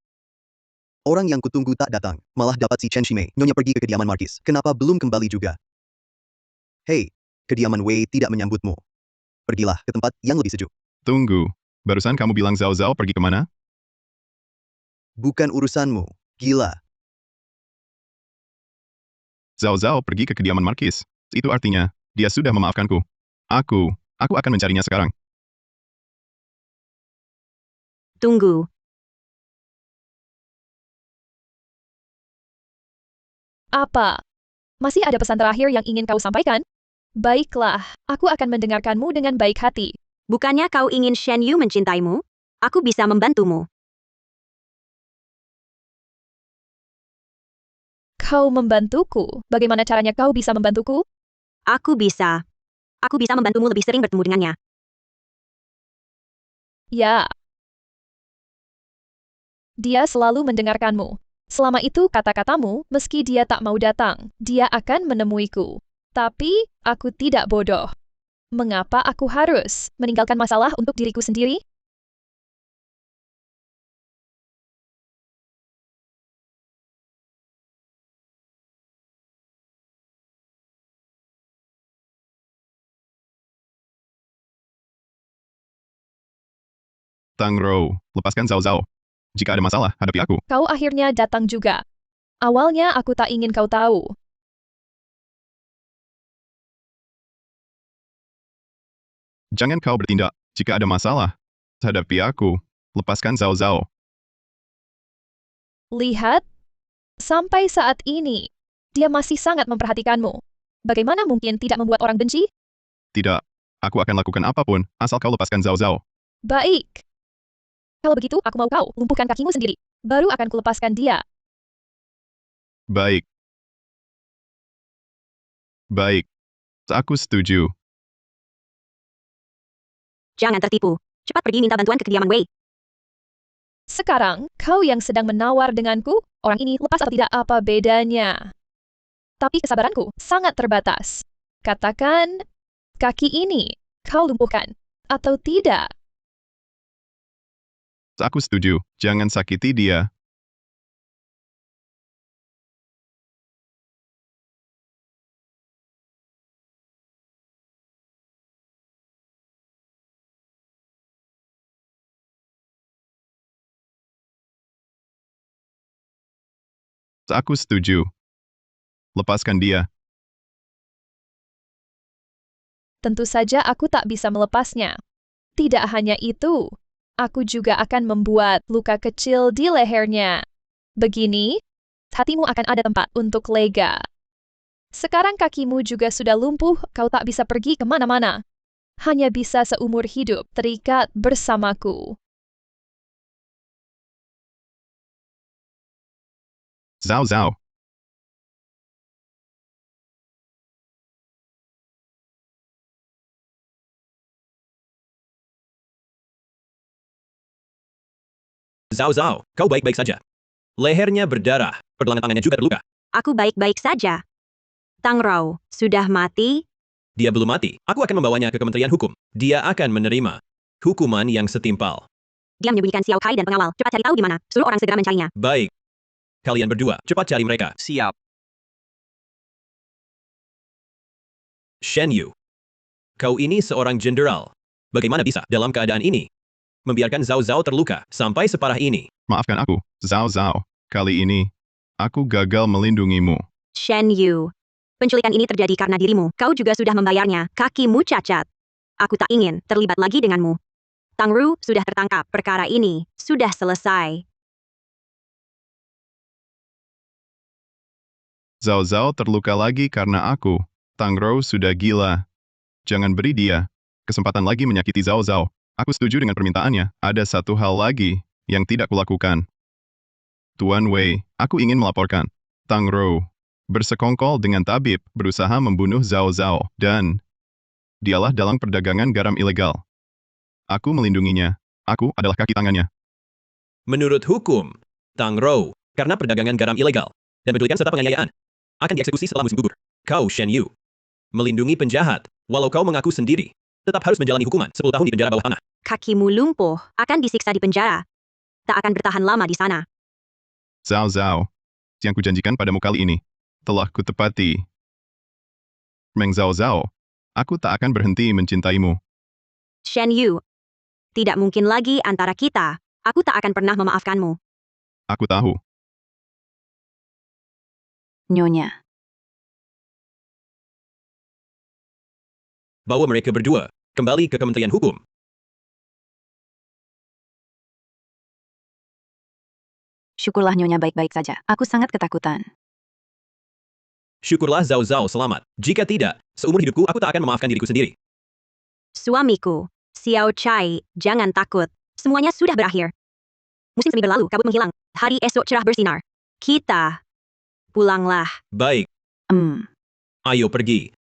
Orang yang kutunggu tak datang, malah dapat si Chen Shimei. Nyonya pergi ke kediaman Markis. Kenapa belum kembali juga? Hei, kediaman Wei tidak menyambutmu. Pergilah ke tempat yang lebih sejuk. Tunggu, barusan kamu bilang Zhao Zhao pergi kemana? Bukan urusanmu, gila. Zhao Zhao pergi ke kediaman Markis. Itu artinya, dia sudah memaafkanku. Aku akan mencarinya sekarang. Tunggu. Apa? Masih ada pesan terakhir yang ingin kau sampaikan? Baiklah, aku akan mendengarkanmu dengan baik hati. Bukannya kau ingin Shen Yu mencintaimu? Aku bisa membantumu. Kau membantuku? Bagaimana caranya kau bisa membantuku? Aku bisa. Aku bisa membantumu lebih sering bertemu dengannya. Ya. Dia selalu mendengarkanmu. Selama itu kata-katamu, meski dia tak mau datang, dia akan menemuiku. Tapi, aku tidak bodoh. Mengapa aku harus meninggalkan masalah untuk diriku sendiri? Tang Rao, lepaskan Zhao Zhao. Jika ada masalah, hadapi aku. Kau akhirnya datang juga. Awalnya aku tak ingin kau tahu. Jangan kau bertindak. Jika ada masalah, hadapi aku. Lepaskan Zhao Zhao. Lihat, sampai saat ini, dia masih sangat memperhatikanmu. Bagaimana mungkin tidak membuat orang benci? Tidak. Aku akan lakukan apapun, asal kau lepaskan Zhao Zhao. Baik. Kalau begitu, aku mau kau lumpuhkan kakimu sendiri. Baru akan kulepaskan dia. Baik. Baik. Aku setuju. Jangan tertipu. Cepat pergi minta bantuan ke kediaman Wei. Sekarang, kau yang sedang menawar denganku, orang ini lepas atau tidak apa bedanya. Tapi kesabaranku sangat terbatas. Katakan, kaki ini kau lumpuhkan, atau tidak? Aku setuju. Jangan sakiti dia. Aku setuju. Lepaskan dia. Tentu saja aku tak bisa melepasnya. Tidak hanya itu, aku juga akan membuat luka kecil di lehernya. Begini, hatimu akan ada tempat untuk lega. Sekarang kakimu juga sudah lumpuh, kau tak bisa pergi kemana-mana. Hanya bisa seumur hidup terikat bersamaku. Zhao Zhao. Zhao Zhao, kau baik-baik saja. Lehernya berdarah, pergelangan tangannya juga terluka. Aku baik-baik saja. Tang Rou, sudah mati? Dia belum mati. Aku akan membawanya ke Kementerian Hukum. Dia akan menerima hukuman yang setimpal. Dia menyembunyikan Xiao Kai dan pengawal. Cepat cari tahu di mana. Suruh orang segera mencarinya. Baik. Kalian berdua, cepat cari mereka. Siap. Shen Yu. Kau ini seorang jenderal. Bagaimana bisa dalam keadaan ini membiarkan Zhao Zhao terluka sampai separah ini? Maafkan aku, Zhao Zhao. Kali ini, aku gagal melindungimu. Shen Yu. Penculikan ini terjadi karena dirimu. Kau juga sudah membayarnya. Kakimu cacat. Aku tak ingin terlibat lagi denganmu. Tang Rou sudah tertangkap. Perkara ini sudah selesai. Zhao Zhao terluka lagi karena aku. Tang Rou sudah gila. Jangan beri dia kesempatan lagi menyakiti Zhao Zhao. Aku setuju dengan permintaannya. Ada satu hal lagi yang tidak kulakukan. Tuan Wei, aku ingin melaporkan. Tang Rou bersekongkol dengan tabib, berusaha membunuh Zhao Zhao, dan dialah dalang perdagangan garam ilegal. Aku melindunginya. Aku adalah kaki tangannya. Menurut hukum, Tang Rou, karena perdagangan garam ilegal dan penculikan serta penganiayaan, akan dieksekusi setelah musim gugur. Kau, Shen Yu, melindungi penjahat, walau kau mengaku sendiri, tetap harus menjalani hukuman 10 tahun di penjara bawah tanah. Kakimu lumpuh, akan disiksa di penjara. Tak akan bertahan lama di sana. Zhao Zhao, yang kujanjikan padamu kali ini, telah kutepati. Meng Zhao Zhao, aku tak akan berhenti mencintaimu. Shen Yu. Tidak mungkin lagi antara kita. Aku tak akan pernah memaafkanmu. Aku tahu. Nyonya. Bawa mereka berdua kembali ke Kementerian Hukum. Syukurlah Nyonya baik-baik saja. Aku sangat ketakutan. Syukurlah Zhao Zhao selamat. Jika tidak, seumur hidupku aku tak akan memaafkan diriku sendiri. Suamiku, Xiao Chai, jangan takut. Semuanya sudah berakhir. Musim semi berlalu, kabut menghilang. Hari esok cerah bersinar. Kita pulanglah. Baik. Ayo pergi.